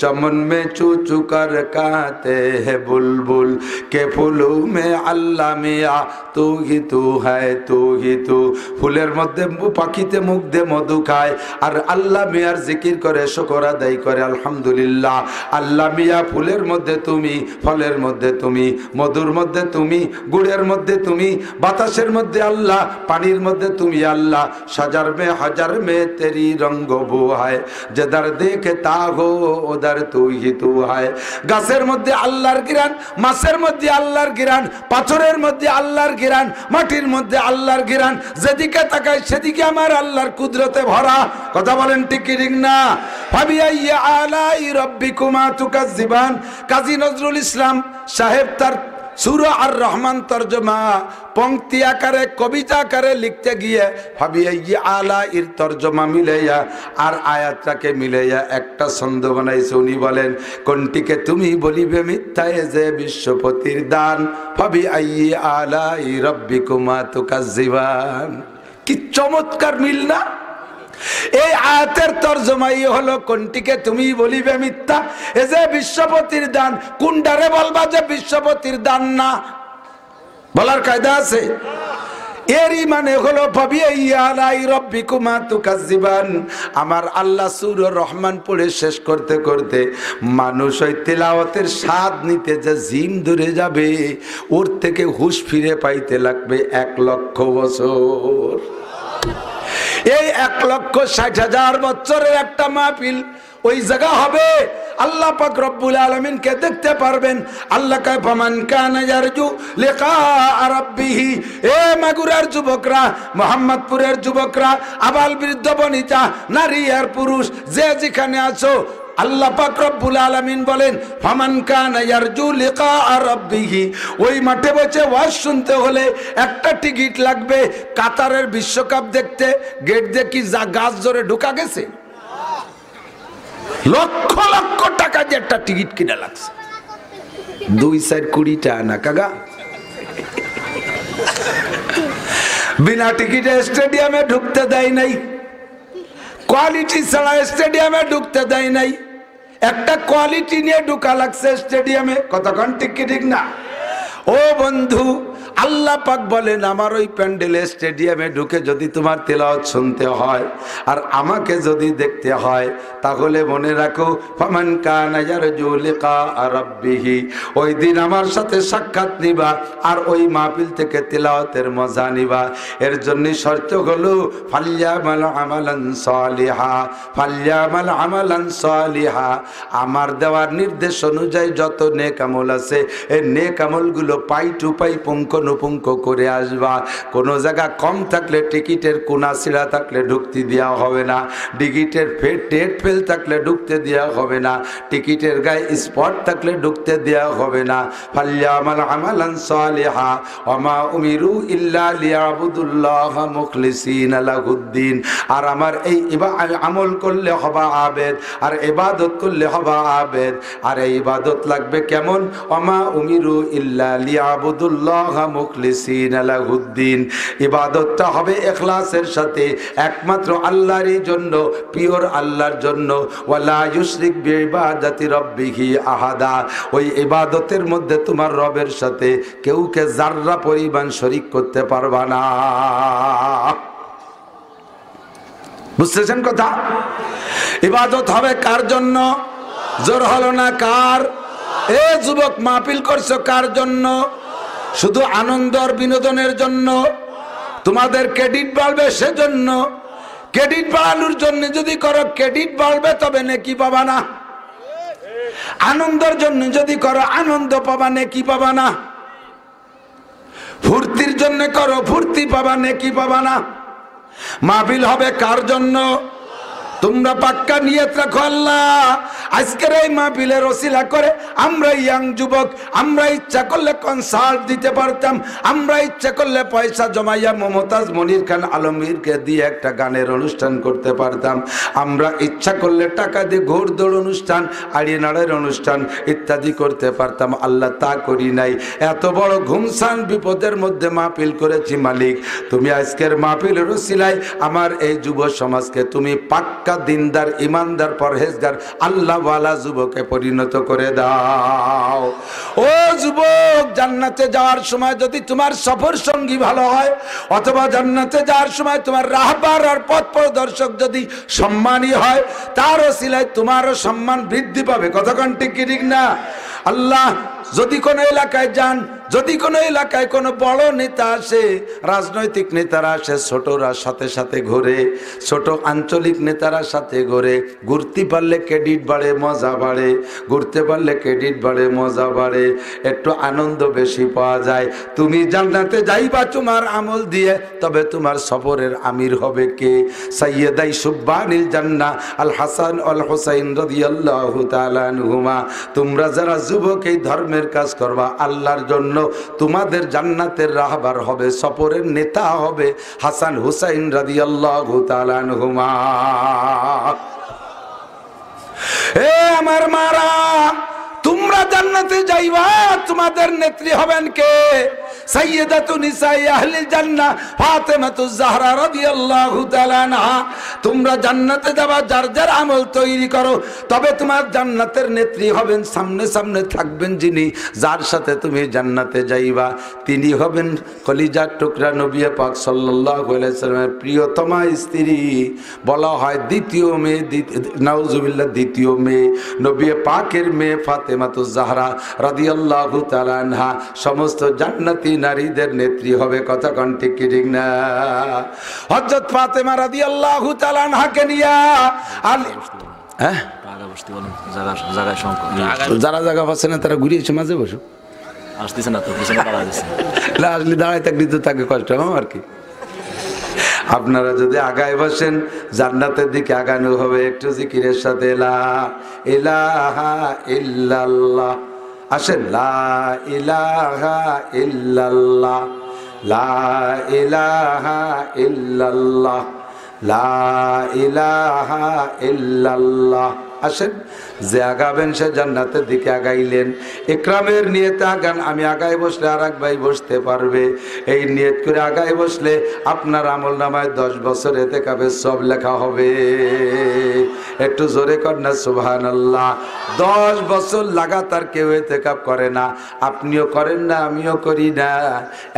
चमन में चू चू कर कहते हैं बुलबुल के फूलों में अल्लाह मिया तू ही तू है तू ही तू। ফুলের মধ্যে পাখিতে মুখ দিয়ে মধু খায় আর আল্লাহ মিয়ার জিকির করে, শুকর আদায় করে আলহামদুলিল্লাহ। আল্লাহ মিয়া, ফুলের মধ্যে তুমি, ফলের মধ্যে তুমি, মধুর মধ্যে তুমি, গুড়ের মধ্যে তুমি, বাতাসের মধ্যে আল্লাহ, পানির মধ্যে তুমি আল্লাহ। সাজার মে হাজার মে তেরি রঙ্গ বো হায়, যেদার দেখতা হো ওদার তুই হি তু হায়। গাছের মধ্যে আল্লাহর গিরান, মাছের মধ্যে আল্লাহর গিরান, পাথরের মধ্যে আল্লাহর গিরান, মাটির মধ্যে আল্লাহর গিরান। যেদিকে তাকাই সেদিকে আমার আল্লাহর কুদরতে ভরা। কথা বলেন ঠিক কি ঠিক না? ফাবি আইয়ি আলাই রাব্বিকুমা তুকাজ্জিবান। কাজী নজরুল ইসলাম সাহেব তার সূরা আর রহমান তর্জমা পংক্তি আকারে, কবিতা আকারে লিখতে গিয়ে ফাবি আইয়ি আলাইর তর্জমা মিলাইয়া আর আয়াতটাকে মিলাইয়া একটা ছন্দ বানাইছে। উনি বলেন, কোনটিকে তুমি বলিবে মিথ্যা? এ যে বিশ্বপতির দান। ফাবি আইয়ি আলাই রাব্বিকুমা তুকাজ্জিবান। কি চমৎকার মিল না? এই আয়াতের তরজমাই হলো, কোনটিকে তুমি বলিবে মিথ্যা? এ যে বিশ্বপতির দান। কোনটারে বলবা যে বিশ্বপতির দান না? বলার কায়দা আছে? এরই মানে হলো আমার আল্লাহ সূরা রহমান পড়ে শেষ করতে করতে মানুষ ওই তেলাওয়াতের স্বাদ নিতে যে জিম ধরে যাবে, ওর থেকে হুঁশ ফিরে পাইতে লাগবে 1,00,000 বছর। এই 1,60,000 বছরের একটা মাহফিল ওই জায়গা হবে, আল্লাহ পাক রব্বুল আলামিনকে দেখতে পারবেন। আল্লাহ কয় ফামান কানা ইয়ারজু লিকা রাব্বিহ। এ মাগুরার যুবকরা, মোহাম্মদপুরের যুবকরা, আবাল বৃদ্ধ বনিতা, নারী আর পুরুষ, যে যেখানে আছো, আল্লাহ পাক রব্বুল আলামিন বলেন ফামান কানা ইয়ারজু লিকা রাব্বিহ। ওই মাঠে বসে ওয়াজ শুনতে হলে একটা টিকিট লাগবে। কাতারের বিশ্বকাপ দেখতে গেট দিয়ে কি গাছ জোরে ঢুকা গেছে? লক্ষ লক্ষ টাকা দিয়ে একটা টিকিট কিনা লাগছে, 2-4 টাকা না কাগা। বিনা টিকিটে স্টেডিয়ামে ঢুকতে দেয় নাই, কোয়ালিটি ছাড়া স্টেডিয়ামে ঢুকতে দেয় নাই। একটা কোয়ালিটি নিয়ে ঢুকা লাগছে স্টেডিয়ামে, কতক্ষণ টিকিট ঠিক না? ও বন্ধু, আল্লাহ পাক বলেন আমার ওই প্যান্ডেলে স্টেডিয়ামে ঢুকে যদি তোমার তেলাওয়াত শুনতে হয় আর আমাকে যদি দেখতে হয়, তাহলে মনে রাখো ফামান কানা ইয়ারজু লিকা রাব্বিহ। ওই দিন আমার সাথে সাক্ষাৎ নিবা আর ওই মাহফিল থেকে তেলাওয়াতের মজা নিবা। এর জন্য শর্ত হলো ফালইয়ামাল আমালান সালিহা, ফালইয়ামাল আমালান সালিহা। আমার দেওয়ার নির্দেশ অনুযায়ী যত নেক আমল আছে, এই নেক আমলগুলো পাই টু পাই পুঙ্খানুপুঙ্খ করে আসবা। কোনো জায়গা কম থাকলে, টিকিটের কোনা ছিঁড়া থাকলে ঢুকতে দেওয়া হবে না, টিকিটের ডেট ফেল থাকলে ঢুকতে দেওয়া হবে না, টিকিটের গায়ে স্পট থাকলে ঢুকতে দেওয়া হবে না। ফালইয়ামাল আমালান সালিহা ওয়া মা উমিরু ইল্লা লিয়াবুদুল্লাহ মুখলিসিনা লাহুদ্দিন। আর আমার এই আমল করলে হবা আবেদ, আর ইবাদত করলে হবা আবেদ। আর এই ইবাদত লাগবে কেমন? ওয়া মা উমিরু ইল্লা লিয়াবুদুল্লাহ মুখলিসিনা লাহুদ্দিন। ইবাদতটা হবে ইখলাসের সাথে, একমাত্র আল্লাহরই জন্য, পিওর আল্লাহর জন্য। ওয়ালা ইউশরিক বিইবাদাতি রাব্বিহি আহাদা। ওই ইবাদতের মধ্যে তোমার রবের সাথে কেউকে যাররা পরিমাণ শরীক করতে পারবা না। বুঝতেছেন কথা? ইবাদত হবে কার জন্য? জোর হলো না কার? এ যুবক, মাহফিল করছো কার জন্য? শুধু আনন্দ আর বিনোদনের জন্য? তোমাদের ক্রেডিট বাড়বে সেজন্য? ক্রেডিট বাড়ানোর জন্য যদি করো, ক্রেডিট বাড়বে তবে নেকি পাবা না। আনন্দের জন্য যদি করো, আনন্দ পাবা, নেকি পাবা না। ফুর্তির জন্য করো, ফুর্তি পাবা, নেকি পাবা না। মাহফিল হবে কার জন্য? তোমরা পাক্কা নিয়ত রাখো, আল্লাহ আজকের এই মাহফিলের ওসিলা করে আমরা ইয়াং যুবক, আমরা ইচ্ছা করলে কনসার্ট দিতে পারতাম, আমরা ইচ্ছা করলে পয়সা জমাইয়া মমতাজ মনির খান আলমগীরকে দিয়ে একটা গানের অনুষ্ঠান করতে পারতাম, আমরা ইচ্ছা করলে টাকা দিয়ে ঘোড়দৌড় অনুষ্ঠান, আড়িনাড়ের অনুষ্ঠান ইত্যাদি করতে পারতাম। আল্লাহ তা করি নাই। এত বড় ঘুমসান বিপদের মধ্যে মাহফিল করেছি মালিক, তুমি আজকের মাহফিলের ওসিলায় আমার এই যুব সমাজকে তুমি পাক্কা দিনদার, ইমানদার, পরহেজগার, আল্লাহওয়ালা যুবকে পরিণত করে দাও। ও যুবক, জান্নাতে যাওয়ার সময় যদি তোমার সফর সঙ্গী ভালো হয়, অথবা জান্নাতে যাওয়ার সময় তোমার রাহবার আর পথ প্রদর্শক যদি সম্মানী হয়, তার ওসিলায় তোমারও সম্মান বৃদ্ধি পাবে। কতক্ষণ ঠিক না? আল্লাহ যদি কোনো এলাকায় যান, যদি কোনো এলাকায় কোনো বড় নেতা আসে, রাজনৈতিক নেতারা আসে, ছোটরা সাথে সাথে ঘোরে, ছোট আঞ্চলিক নেতারা সাথে ঘোরে। ঘুরতে পারলে ক্রেডিট বাড়ে, মজা বাড়ে, ঘুরতে পারলে ক্রেডিট বাড়ে, মজা বাড়ে, একটু আনন্দ বেশি পাওয়া যায়। তুমি জান্নাতে যাইবা তোমার আমল দিয়ে, তবে তোমার সফরের আমির হবে কে? সাইয়্যিদাই সুবহানিল জান্নাহ আল হাসান আল হুসাইন রাদিয়াল্লাহু তাআলা আনহুমা। তোমরা যারা যুবক এই ধর্মের কাজ করবা আল্লাহর জন্য, তোমাদের জান্নাতের রাহবার হবে, সফরের নেতা হবে হাসান হুসাইন রাদিয়াল্লাহু তাআলা আনহুমা। এ আমার মারা, তোমরা তোমরা জান্নাতে যাইবা, তোমাদের নেত্রী হবেন কে? সাইয়্যিদাতু নিসাই আহলিল জান্নাহ ফাতেমাতুজ জাহরা রাদিয়াল্লাহু তাআলা আনহা। তোমরা জান্নাতে যাবা, যার যার আমল তৈরি করো, তবে তোমার জান্নাতের নেত্রী হবেন। সামনে সামনে থাকবেন যিনি, যার সাথে তুমি জান্নাতে যাইবা, তিনি হবেন কলিজার টুকরা নবী পাক সাল্লাল্লাহু আলাইহি সাল্লামের প্রিয়তমা স্ত্রী। বলা হয় দ্বিতীয় মেয়ে, নাউজুবিল্লাহ, দ্বিতীয় মেয়ে নবী পাকের মেয়ে ফাতেমাতুজ জাহরা রাদিয়াল্লাহু তাআলা আনহা সমস্ত জান্নাতি নারীদের নেত্রী হবে। কথা কোন ঠিক কি ঠিক না? হযরত ফাতেমা রাদিয়াল্লাহু তাআলা আনহাকে নিয়া হ্যাঁ যারা জায়গা পাচ্ছে না তারা ঘুরিয়েছে, মাঝে বসো। আসলে দাঁড়ায় থাকলে তো তাকে কষ্ট আর কি। আপনারা যদি আগায় বসেন, জান্নাতের দিকে আগানো হবে। একটু জিকিরের সাথে লা ইলাহা ইল্লাল্লাহ আসেন, লা ইলাহা ইল্লাল্লাহ, লা ইলাহা ইল্লাল্লাহ, লা ইলাহা ইল্লাল্লাহ। আসেন, যে আগাবেন সে জান্নাতের দিকে আগাইলেন। ইকরামের নিয়তে আগান। আমি আগায় বসলে আর এক ভাই বসতে পারবে, এই নিয়ত করে আগায় বসলে আপনার আমল নামায় 10 বছর ইতিকাফের সব লেখা হবে। একটু জোরে কর না সুবহানাল্লাহ। 10 বছর লাগাতার কেউ ইতিকাফ করে না, আপনিও করেন না, আমিও করি না।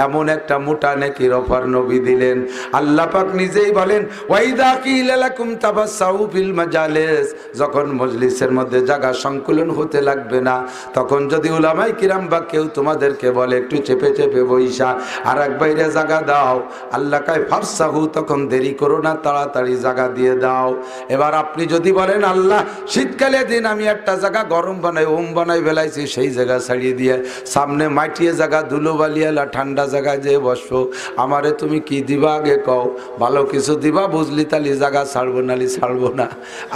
এমন একটা মোটা নেকির অফার নবী দিলেন। আল্লাহ পাক নিজেই বলেন, ওয়াইদা কিলা লাকুম তাবাসসাউ ফিল মাজালিস, যখন মজলিসের মধ্যে জায়গা সংকুলন হতে লাগবে না, তখন যদি উলামায়ে কিরাম বা কেউ তোমাদেরকে বলে একটু চেপে চেপে বইসা আর এক বাইরে জায়গা দাও, আল্লাহ কয় ফাফসাহু, তখন দেরি করো না, তাড়াতাড়ি জায়গা দিয়ে দাও। এবার আপনি যদি বলেন আল্লাহ শীতকালে দিন আমি একটা জায়গা গরম বানাই ওম বানাই ফেলাইছি, সেই জায়গা ছাড়িয়ে দিয়ে সামনে মাটিয়ে জায়গা ধুলো বালিয়ালা ঠান্ডা জায়গায় যেয়ে বসো, আমারে তুমি কি দিবা আগে কও, ভালো কিছু দিবা, বুঝলি তালি জায়গা ছাড়বো নালি ছাড়বো না।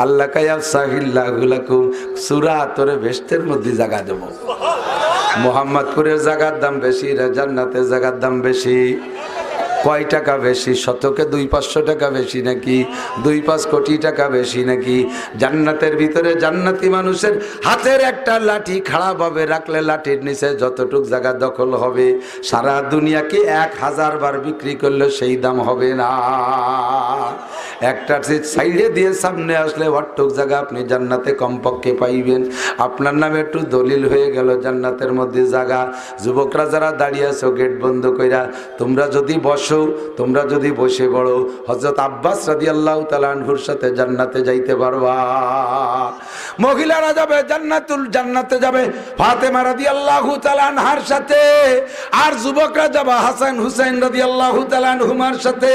আল্লাহ কায়াব সাহিল্লাহু লাকুম, সূরা তোরে বেহেশতের মধ্যে জায়গা দেবো। মোহাম্মদপুরের জায়গার দাম বেশি, জান্নাতের জায়গার দাম বেশি। কয় টাকা বেশি? শতকে 200-500 টাকা বেশি নাকি 2-5 কোটি টাকা বেশি নাকি? জান্নাতের ভিতরে জান্নাতি মানুষের হাতের একটা লাঠি খাড়াভাবে রাখলে লাঠির নিচে যতটুক জায়গা দখল হবে, সারা দুনিয়াকে 1000 বার বিক্রি করলে সেই দাম হবে না। একটা সাইডে দিয়ে সামনে আসলে অট্টুক জায়গা আপনি জান্নাতে কমপক্ষে পাইবেন। আপনার নামে একটু দলিল হয়ে গেল জান্নাতের মধ্যে জায়গা। যুবকরা যারা দাঁড়িয়ে আছো গেট বন্ধ কইরা, তোমরা যদি বসো, তোমরা যদি বসে পড়ো, হযরত আব্বাস রাদিয়াল্লাহু তাআলা আনহুর সাথে জান্নাতে যাইতে পারবা। মহিলারা যাবে জান্নাতে যাবে ফাতেমা রাদিয়াল্লাহু তাআলা আনহার সাথে, আর যুবকরা যাবে হাসান হুসাইন রাদিয়াল্লাহু তাআলা আনহুমার সাথে,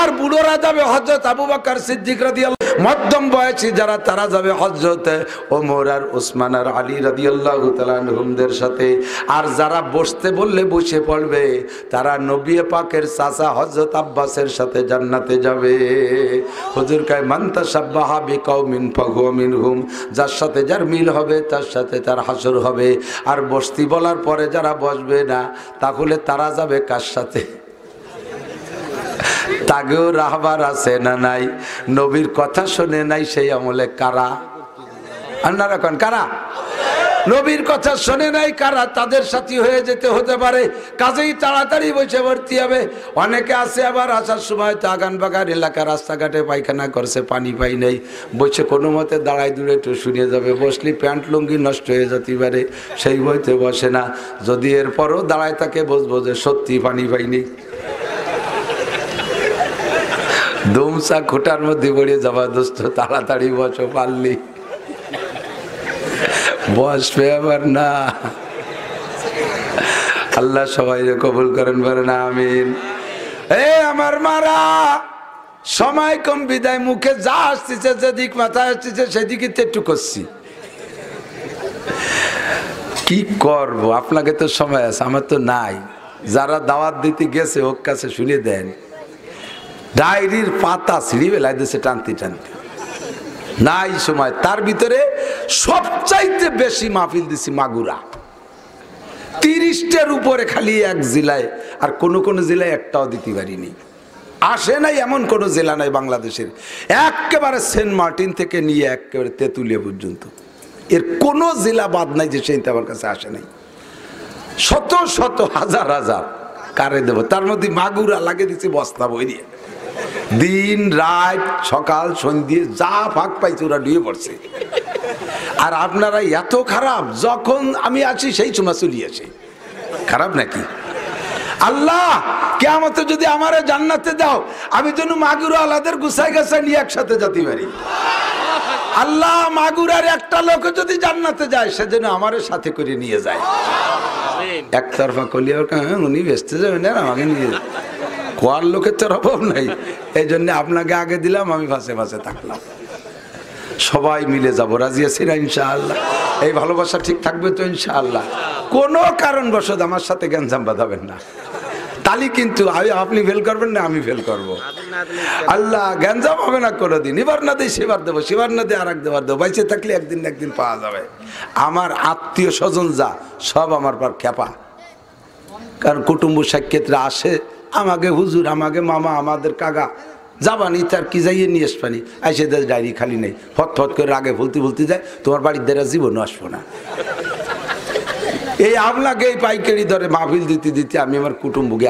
আর বুড়োরা যাবে হযরত আবু বকর সিদ্দিক রাদিয়াল্লাহু, মধ্যম বয়সী যারা তারা যাবে হযরত ওমর আর ওসমান আর আলী রাদিয়াল্লাহু তাআলা আনহুমদের সাথে। আর যারা বসতে বললে বসে পড়বে, তারা নবী পাকের চাচা হযরত আব্বাসের সাথে জান্নাতে যাবে। হুজুর কয় মান তাশাব্বাহা বিকাউমিন ফাহুয়া মিনহুম, যার সাথে যার মিল হবে তার সাথে তার হাসর হবে। আর বসতি বলার পরে যারা বসবে না, তাহলে তারা যাবে কার সাথে? তাগেও রাহবার আছে না নাই? নবীর কথা শুনে নাই সেই আমলে কারা? আপনারা কোন কারা? নবীর কথা শুনে নাই কারা? তাদের সাথী হয়ে যেতে হতে পারে, কাজেই তাড়াতাড়ি বসে ভর্তি হবে। অনেকে আছে আবার আসার সময় তো আগান বাগান এলাকা রাস্তাঘাটে পায়খানা করছে, পানি পাই নাই, বসে কোনো মতে দাঁড়ায় দূরে একটু শুনিয়ে যাবে, বসলি প্যান্ট লুঙ্গি নষ্ট হয়ে যেতে পারে, সেই বইতে বসে না। যদি এরপরও দাঁড়ায় তাকে বসবো যে সত্যি পানি পাইনি, দুমসা খোটার মধ্যে পড়ে যাবা, দোস্ত তাড়াতাড়ি বসো, পারলি বসবে আবার না। আল্লাহ সবাই কবুল করেন, বলেন আমিন। আমার মারা সময় কম বিদায়, মুখে যা আসতেছে, যেদিক মাথায় আসতেছে সেদিকে একটু করছি, কি করবো? আপনাকে তো সময় আছে, আমার তো নাই। যারা দাওয়াত দিতে গেছে ওর কাছে শুনে দেন, ডায়েরির পাতা ছিঁড়ি বেলায় দিয়েছে টানতে টানতে, নাই সময়। তার ভিতরে সবচাইতে বেশি মাহফিল দিছি মাগুরা, 30টার উপরে খালি এক জেলায়, আর কোন কোন জেলায় একটাও দিতে পারিনি। আসে নাই এমন কোন জেলা নাই বাংলাদেশের, একেবারে সেন্ট মার্টিন থেকে নিয়ে একেবারে তেঁতুলিয়া পর্যন্ত এর কোনো জেলা বাদ নাই যে সেইটা আমার কাছে আসে নাই। শত শত হাজার হাজার কারে দেবো, তার মধ্যে মাগুরা লাগিয়ে দিচ্ছে বস্তা বই দিয়ে, দিন রাত সকাল সন্ধ্যে যা ফাঁক পাইছে ওরা ডুয়ে পড়ছে। আর আপনারা এত খারাপ, যখন আমি আছি সেই সময় চলিয়ে আসে। খারাপ নাকি? আল্লাহ কিয়ামতে যদি আমারে জান্নাতে দাও, আমি যেন মাগুরা আলাদের গুছাই গাছাই নিয়ে একসাথে যেতে পারি। আল্লাহ মাগুরার একটা লোক যদি জান্নাতে যায়, সে যেন আমার সাথে করে নিয়ে যায়। একতরফা করলে উনি বেচতে যাবেন না, আমি নিয়ে কোয়ার লোকের তোর অভাব নাই, এই জন্য আপনাকে আগে দিলাম, আমি পাশে পাশে থাকলাম। সবাই মিলে যাবো, রাজি আছি না ইনশাআল্লাহ? এই ভালোবাসা ঠিক থাকবে তো ইনশাআল্লাহ? কোনো কারণবশত আমার সাথে গ্যাঞ্জাম বাঁধাবেন না, তালি কিন্তু আপনি ফেল করবেন না, আমি ফেল করবো। আল্লাহ গ্যাঞ্জাম হবে না কোনোদিন। এবার না দিই সেবার দেবো, সেবার না দিয়ে আর এক দেবার দেবো। বাইচে থাকলে একদিন না একদিন পাওয়া যাবে। আমার আত্মীয় স্বজন যা সব আমার পর খেপা, কারণ কুটুম্ব সাক্ষেত্রে আসে আমাকে হুজুর, আমাকে মামা, আমাদের কাকা যাবানি তার কি যাইয়ে নিয়ে আসবানি, আইসে দেশ ডায়েরি খালি নেই, ফট ফট করে আগে বলতে বলতে যায়, তোমার বাড়ির দ্বারা জীবনও আসবো না। এই আপনাকে এই পাইকারি দরে মাহফিল দিতে দিতে আমি আমার কুটুম্বকে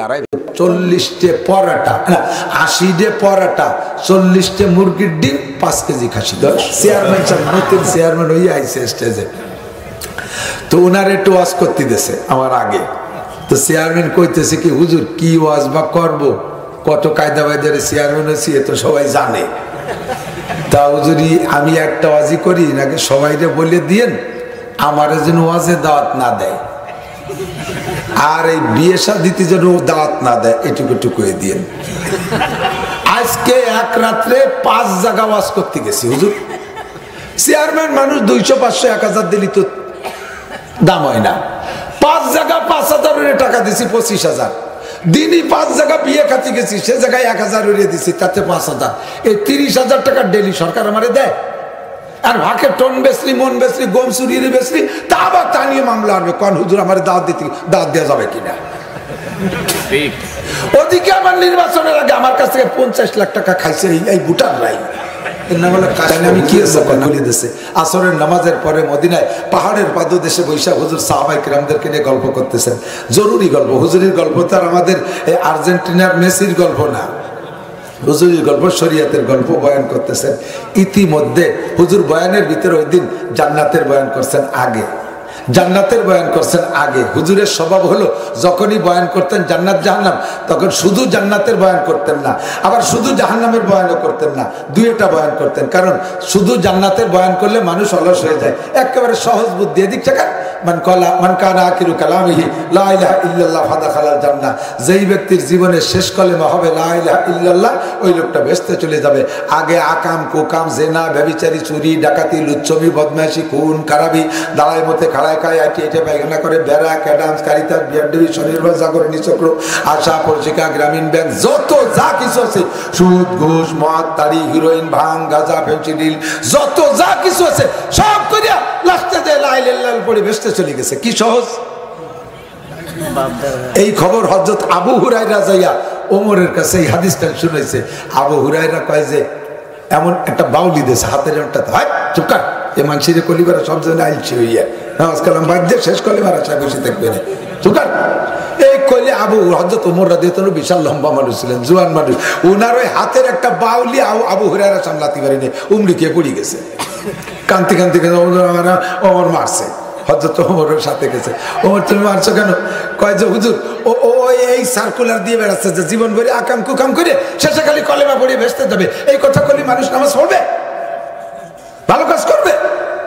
40টে পরাটা, 80টে পরাটা, 40টে মুরগির ডিম, 5 কেজি খাসি। চেয়ারম্যান সাহেব নতুন চেয়ারম্যান হয়ে আইসে স্টেজে, তো ওনার একটু ওয়াজ করতে দিয়েছে আমার আগে। তো চেয়ারম্যান কইতেছে কি হুজুর কি ওয়াজ বা করবো, কত কায়দা বায়দারে চেয়ারম্যান হয়েছি এ তো সবাই জানে। তা হুজুরি আমি একটা ওয়াজই করি নাকি সবাইরে বলে দিয়েন আমার যেন ওয়াজে দাওয়াত না দেয়, আর এই বিয়ে শাদিতে যেন দাওয়াত না দেয়, এটুকু টুকু দিয়ে। আজকে এক রাত্রে 5 জায়গা ওয়াজ করতে গেছি হুজুর। চেয়ারম্যান মানুষ 200 500 1000 দিলি তো দাম হয় না। 5 জায়গা 5000 টাকা দিছি, 25000 দিনই। 5 জায়গা বিয়ে খাতে গেছি, সে জায়গায় 1000 উড়িয়ে দিছি, তাতে 5000। এই 30,000 টাকা ডেলি সরকার আমারে দেয়। আর ভাকে টন বেসরি, মন বেসরি, গম চুরিয়ে বেসরি, তা আবার তা নিয়ে মামলা আনবে। কোন হুজুর আমার দাওয়াত দিতে, দাওয়াত দেওয়া যাবে কিনা? ওদিকে আমার নির্বাচনের আগে আমার কাছ থেকে 50 লাখ টাকা খাইছে এই ভুটান রাই। আমি কি আসরের নামাজের পরে মদিনায় পাহাড়ের পাদদেশে বৈশাখ হুজুর সাহাবায়ে কিরামদেরকে নিয়ে গল্প করতেছেন। জরুরি গল্প, হুজুরের গল্প তো আর আমাদের আর্জেন্টিনার মেসির গল্প না, হুজুরের গল্প, শরীয়তের গল্প বয়ান করতেছেন। ইতিমধ্যে হুজুর বয়ানের ভিতরে ওই দিন জান্নাতের বয়ান করছেন আগে, জান্নাতের বয়ান করছেন আগে। হুজুরের স্বভাব হলো যখনই বয়ান করতেন জান্নাত জাহান্নাম, তখন শুধু জান্নাতের বয়ান করতেন না, আবার শুধু জাহান্নামের বয়ানও করতেন না, দুইটা বয়ান করতেন। কারণ শুধু জান্নাতের বয়ান করলে মানুষ অলস হয়ে যায়। একেবারে সহজ বুদ্ধি, এদিক থেকে মান কানা আখিরু কালামিহি লা ইলাহা ইল্লাল্লাহ ফাদাখালাল জান্নাহ, যেই ব্যক্তির জীবনের শেষ কলেমা হবে লা ইলাহা ইল্লাল্লাহ, ওই লোকটা বেহেশতে চলে যাবে। আগে আকাম কুকাম, জেনা, ব্যভিচারী, চুরি ডাকাতি, লুচ্ছমি, বদমাইশি, খুন খারাপি, দাঁড়ায় মতে খাড়ায় খায়, আইটি এটে পায়খানা করে, বেড়া ক্যাডামস, কারিতা, বিয়ারডি, স্বনির্ভর, জাগরণী চক্র, আশা, পরিচিকা, গ্রামীণ ব্যাংক, যত যা কিছু আছে, সুদ, ঘুষ, মদ, তাড়ি, হিরোইন, ভাং, গাঁজা, ফেন্সিডিল, যত যা কিছু আছে সব করিয়া লাস্টে যে লা ইলাহা ইল্লাল্লাহ পড়ে বেহেশতে চলে গেছে। কি সহজ! এই খবর হযরত আবু হুরায়রা যাইয়া ওমরের কাছে এই হাদিসটা শুনাইছে। আবু হুরায়রা কয় যে এমন একটা বাউলি দেশে হাতের একটা, হয় চুপ কর, এ মানুষের কলিবারা সব জন্য আইলছি হইয়া নামাজ কালাম বাদ দিয়ে শেষ কলিবার আশায় বসে থাকবে না, চুপ কর। এই কইলে আবু হযরত ওমর রাদিয়াল্লাহু বিশাল লম্বা মানুষ ছিলেন, জোয়ান মানুষ, ওনার ওই হাতের একটা বাউলি আবু হুরায়রা সামলাতে পারেনি, উমরি খেয়ে পড়ে গেছে। কান্তি কান্তি ওমর মারছে, হযরত ওমরের সাথে গেছে। ওমর তুমি মারছো কেন? কয় যে হুজুর ও এই সার্কুলার দিয়ে বেড়াচ্ছে যে জীবন ভরে আকাম কুকাম করে শেষে খালি কলেমা পড়িয়ে ভেস্তে যাবে, এই কথা কলি মানুষ নামাজ পড়বে, ভালো কাজ করবে?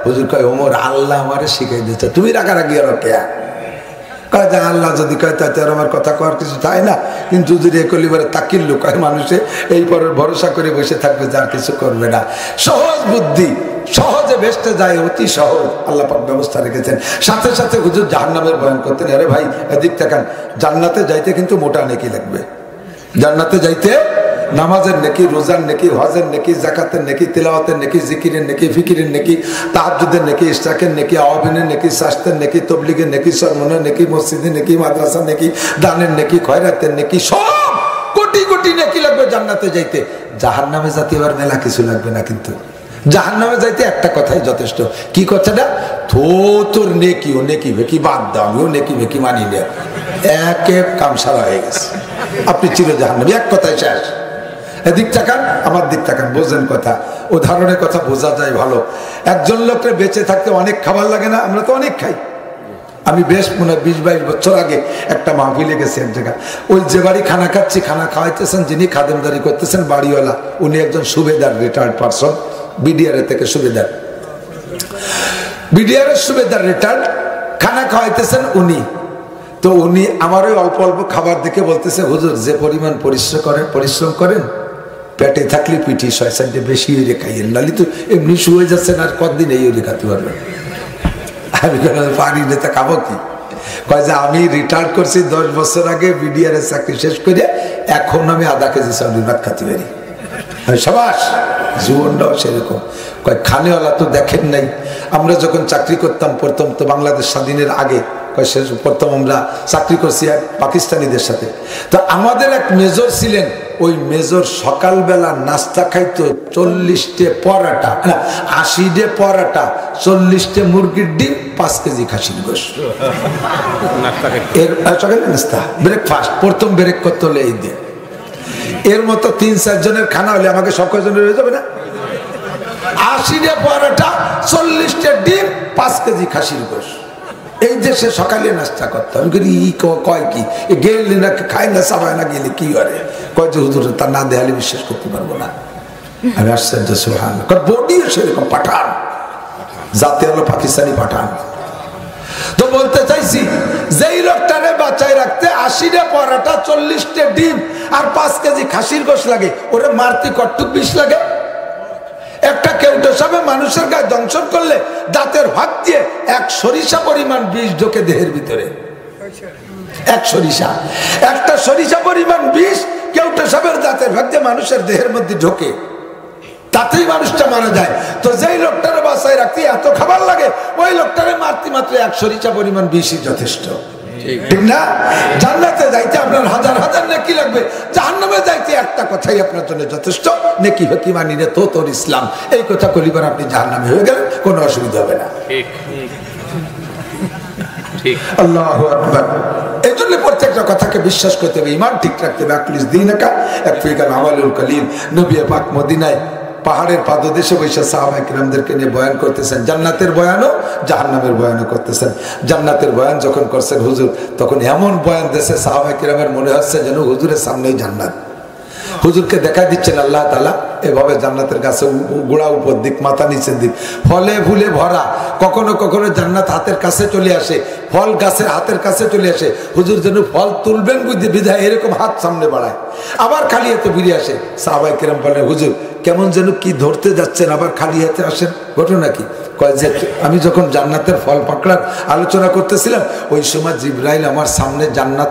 হুজুর কয় ওমর আল্লাহ আমারে শিখাই দিচ্ছে, তুমি রাগারাগি আর কে? কয় যে আল্লাহ যদি কয় তাতে আর আমার কথা কওয়ার কিছু চায় না, কিন্তু যদি এ কলিবারে তাকিল লোক হয় মানুষে এই পরের ভরসা করে বসে থাকবে, যার কিছু করবে না। সহজ বুদ্ধি, সহজে বেহেশতে যায়, অতি সহজ আল্লাহ পাক ব্যবস্থা রেখেছেন। সাথে সাথে হুজুর জাহান্নামের বয়ান করতেন। আরে ভাই এদিক তাকান, জান্নাতে যাইতে কিন্তু মোটা নেকি লাগবে। জান্নাতে যাইতে নামাজের নেকি, রোজার নেকি, হজের নেকি, যাকাতের নেকি, তিলাওয়াতের নেকি, জিকিরের নেকি, ফিকিরের নেকি, তাহাজ্জুদের নেকি, ইশরাকের নেকি, আওয়াবিনের নেকি, শাস্তের নেকি, তবলিগের নেকি, সরমনের নেকি, মসজিদের নেকি, মাদ্রাসার নেকি, দানের নেকি, খয়রাতের নেকি, সব কোটি কোটি নেকি লাগবে জান্নাতে যাইতে। জাহান্নামে যাতে এবার মেলা কিছু লাগবে না, কিন্তু জাহান্নামে যাইতে একটা কথাই যথেষ্ট। কি কথাটা? তোর নেকি ও নেকি ভেকি বাদ দাও, আমিও নেকি ভেকি মানি না, এক এক কাম সারা হয়ে গেছে, আপনি চির জাহান্নামী, এক কথায় শেষ। এদিক তাকান, আমার দিক তাকান, বোঝেন কথা, উদাহরণের কথা বোঝা যায় ভালো। একজন লোককে বেঁচে থাকতে অনেক খাবার লাগে না? আমরা তো অনেক খাই। আমি বেশ মনে হয় 20-22 বছর আগে একটা মাহফিলে গেছি এক জায়গায়, ওই যে বাড়ি খানা খাচ্ছি, খানা খাওয়াইতেছেন যিনি খাদেমদারি করতেছেন বাড়িওয়ালা, উনি একজন সুবেদার, রিটায়ার্ড পারসন, বিডিআর থেকে সুবেদার, বিডিআর এর সুবেদার রিটায়ার্ড, খানা খাওয়াইতেছেন উনি। তো উনি আমার ওই অল্প অল্প খাবার দেখে বলতেছে, হুজুর যে পরিমাণ পরিশ্রম করেন, পেটে থাকলে পিঠি 6-7 বেশি হয়ে খাইয়েন, নালি তো এমনি শুয়ে যাচ্ছেন, আর কতদিন এই হলে খাতে পারবেন? আমি পারি নেতা খাবো কি? কয় যে আমি রিটায়ার করছি 10 বছর আগে, বিডিআর এর চাকরি শেষ করে এখন আমি আধা কেজি চাউল ভাত খাতে পারি। সবাস, জীবনটাও সেরকম। কয় খানেওয়ালা তো দেখেন নাই, আমরা যখন চাকরি করতাম প্রথম, তো বাংলাদেশ স্বাধীনের আগে, প্রথম আমরা চাকরি করছি পাকিস্তানিদের সাথে। তো আমাদের এক মেজর ছিলেন, ওই মেজর সকালবেলা নাস্তা খাইতো 40টে পরাটা, 80টে পরাটা, 40টে মুরগির ডিম, 5 কেজি খাসির গোশত, এর সকালে নাস্তা, ব্রেকফাস্ট, প্রথম ব্রেক করতে হলে এই দিয়ে। এর মতো 3-4 জনের খানা হলে আমাকে সব কজনের হয়ে যাবে না? 80টে পরাটা, 40টে ডিম, 5 কেজি খাসির গোশত, এই যে সে সকালে নাস্তা করতো। আমি করি ই কয় কি গেলে না, খায় না, চাবায় না, গেলে কি করে? কয় যে হুজুর তা না দেখালে বিশ্বাস করতে পারবো না। আমি আশ্চর্য, সুবহানাল্লাহ। বডিও সেরকম পাঠান, জাতি হলো পাকিস্তানি পাঠান। তো বলতে চাইছি, যেই লোকটারে বাঁচায় রাখতে 80টে পরাটা, 40টে ডিম আর 5 কেজি খাসির গোশত লাগে, ওরে মারতে কটুক বিষ লাগে? একটা কেউটো সাপে মানুষের গায়ে দংশন করলে দাঁতের ভাগ দিয়ে 1 সরিষা পরিমাণ বিষ ঢোকে দেহের ভিতরে। 1 সরিষা, একটা সরিষা পরিমাণ বিষ কেউটো সাপের দাঁতের ভাগ দিয়ে মানুষের দেহের মধ্যে ঢোকে, তাতেই মানুষটা মারা যায়। তো যেই লোকটারে বাঁচায় রাখতে এত খাবার লাগে, ওই লোকটারে মারতে মাত্র 1 সরিষা পরিমাণ বিষই যথেষ্ট, ঠিক না? জান্নাতে যাইতে আপনার হাজার হাজার নেকি লাগবে, জাহান্নামে যাইতে একটা কথাই আপনার জন্য যথেষ্ট, নেকি ফেকি মানি রে তোর ইসলাম, এই কথা কলিবার আপনি জাহান্নামে হয়ে গেলেন, কোনো অসুবিধা হবে না। আল্লাহু আকবার। এই জন্য প্রত্যেকটা কথাকে বিশ্বাস করতে হবে, ইমান ঠিক রাখতে হবে। আকলিস দীনাকা ইয়াকফিকা আমালুল কলিল। নবী পাক মদিনায় পাহাড়ের পাদদেশে বসে সাহাবায়ে কিরামদেরকে নিয়ে বয়ান করতেছেন, জান্নাতের বয়ানও জাহান্নামের বয়ানও করতেছেন। জান্নাতের বয়ান যখন করছেন হুজুর, তখন এমন বয়ান দেশে সাহাবায়ে কিরামের মনে হচ্ছে যেন হুজুরের সামনেই জান্নাত। হুজুরকে দেখা দিচ্ছেন আল্লাহ তাআলা এভাবে জান্নাতের গাছে গোড়া উপর দিক, মাথা নিচের দিক, ফলে ফুলে ভরা। কখনো কখনো জান্নাত হাতের কাছে চলে আসে, ফল গাছের হাতের কাছে চলে আসে। হুজুর যেন ফল তুলবেন বুঝতে বিধায় এরকম হাত সামনে বাড়ায়, আবার খালি হাতে ফিরে আসে। সাহাবায়ে কিরাম বলেন, হুজুর কেমন যেন কি ধরতে যাচ্ছেন, আবার খালি হাতে আসেন, ঘটনা কি? কয় যে আমি যখন জান্নাতের ফল পাকড়ার আলোচনা করতেছিলাম, ওই সময় জিবরাইল আমার সামনে জান্নাত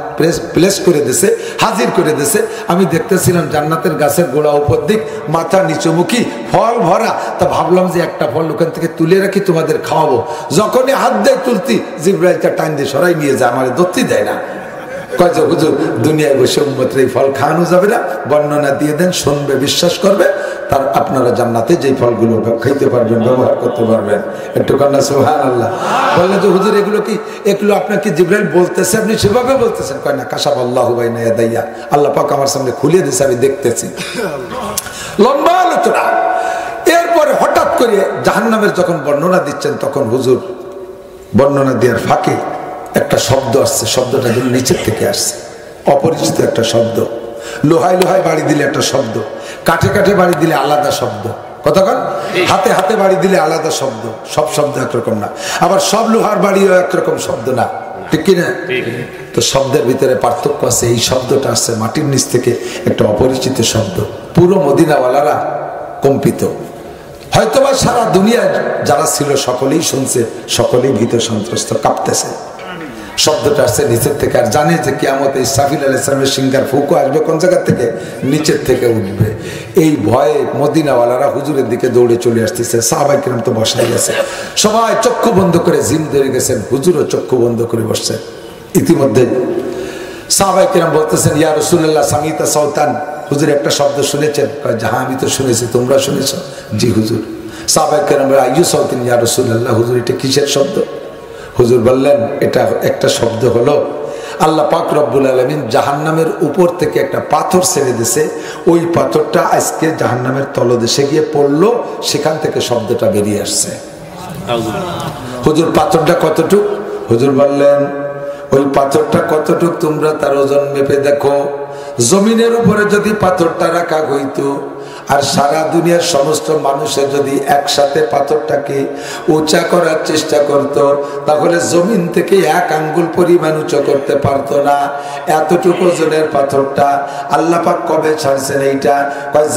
প্লেস করে দিয়েছে, হাজির করে দিয়েছে। আমি দেখতেছিলাম জান্নাতের গাছের গোড়া উপর দিক, মাথা নিচুমুখী, ফল ভরা। তা ভাবলাম যে একটা ফল ওখান থেকে তুলে রাখি, তোমাদের খাওয়াবো। যখনই হাত দেয় তুলতি, জিবরাইলটা টাইম দিয়ে সরাই নিয়ে যায়, আমার ধরতে দেয় না। কয় যে হুজুর দুনিয়ায় বসে উম্মতের এই ফল খাওয়ানো যাবে না, বর্ণনা দিয়ে দেন, শুনবে, বিশ্বাস করবে, তার আপনারা জান্নাতে যেই ফলগুলো খাইতে পারবেন, ব্যবহার করতে পারবেন। একটু কান্না সুবহানাল্লাহ। বললেন যে হুজুর এগুলো আপনাকে জিবরাইল বলতেছে, আপনি সেভাবে বলতেছেন? কয় না, কাশাফাল্লাহু বাইনা ইয়াদাইয়া, আল্লাহ পাক আমার সামনে খুলে দিয়েছে, আমি দেখতেছি। লম্বা আলোচনা। এরপরে হঠাৎ করে জাহান্নামের যখন বর্ণনা দিচ্ছেন, তখন হুজুর বর্ণনা দেওয়ার ফাঁকে একটা শব্দ আসছে, শব্দটা যেন নিচের থেকে আসছে, অপরিচিত একটা শব্দ। লোহায় লোহায় বাড়ি দিলে একটা শব্দ, কাঠে কাঠে বাড়ি দিলে আলাদা শব্দ, কতক্ষণ হাতে হাতে বাড়ি দিলে আলাদা শব্দ। সব শব্দ একরকম না, আবার সব লোহার বাড়িও একরকম শব্দ না, ঠিক কিনা? তো শব্দের ভিতরে পার্থক্য আছে। এই শব্দটা আসছে মাটির নিচ থেকে, একটা অপরিচিত শব্দ। পুরো মদিনাওয়ালারা কম্পিত, হয়তোবা সারা দুনিয়ার যারা ছিল সকলেই শুনছে, সকলেই ভীত সন্ত্রস্ত, কাঁপতেছে। শব্দটা আসছে নিচের থেকে, আর জানে যে কিয়ামতে ইসরাফিল আলাইহিস সালামের সিংহার ফুঁকো আসবে কোন জায়গা থেকে, নিচের থেকে উঠবে। এই ভয়ে মদিনাওয়ালারা হুজুরের দিকে দৌড়ে চলে আসতেছে। সাহাবায়ে কিরাম তো বসাই গেছে, সবাই চক্ষু বন্ধ করে জিম ধরে গেছেন, হুজুরও চক্ষু বন্ধ করে বসছেন। ইতিমধ্যে সাহাবায়ে কিরাম বলতেছেন, ইয়া রাসূলুল্লাহ সামিতা সাউতান, হুজুর একটা শব্দ শুনেছেন? কয় হ্যাঁ আমি তো শুনেছি, তোমরা শুনেছো? জি হুজুর। সাহাবায়ে কেরাম বললেন আইয়ু সাউতিন ইয়া রাসূলুল্লাহ, হুজুর এটা কিসের শব্দ? হুজুর বললেন এটা একটা শব্দ হলো আল্লাহ পাক রব্বুল আলামিন জাহান্নামের উপর থেকে একটা পাথর ছেড়ে দিয়েছে, ওই পাথরটা আজকে জাহান্নামের তলদেশে গিয়ে পড়লো, সেখান থেকে শব্দটা বেরিয়ে আসছে। হুজুর পাথরটা কতটুক? হুজুর বললেন ওই পাথরটা কতটুক তোমরা তার ওজন মেপে দেখো। জমিনের উপরে যদি পাথরটা রাখা হইতো আর সারা দুনিয়ার সমস্ত মানুষের যদি একসাথে পাথরটাকে উঁচা করার চেষ্টা করত, তাহলে জমিন থেকে 1 আঙ্গুল পরিমাণ উঁচু করতে পারতো না। এতটুকু ওজনের পাথরটা আল্লাহ পাক কবে ছাড়ছেন? এইটা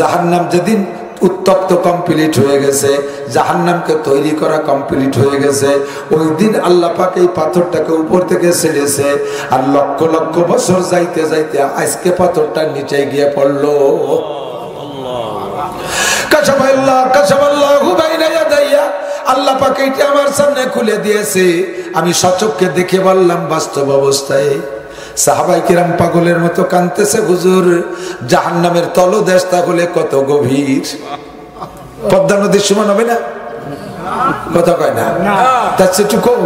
জাহান্নাম যেদিন উত্তপ্ত কমপ্লিট হয়ে গেছে, জাহান্নামকে তৈরি করা কমপ্লিট হয়ে গেছে, ওই দিন আল্লাহ পাক এই পাথরটাকে উপর থেকে ছেড়েছে। আর লক্ষ লক্ষ বছর যাইতে যাইতে আজকে পাথরটা নিচে গিয়ে পড়লো। আল্লাহ পাক এইটা আমার সামনে খুলে দিয়েছে, আমি সচক্ষে দেখে বললাম বাস্তব অবস্থায়। সাহাবায়ে কেরাম পাগলের মতো কাঁদতেছে, হুজুর জাহান্নামের তলদেশ তাহলে কত গভীর? পদ্মা নদীর সমান হবে না? কথা কয় না, তার চেয়ে একটু কম।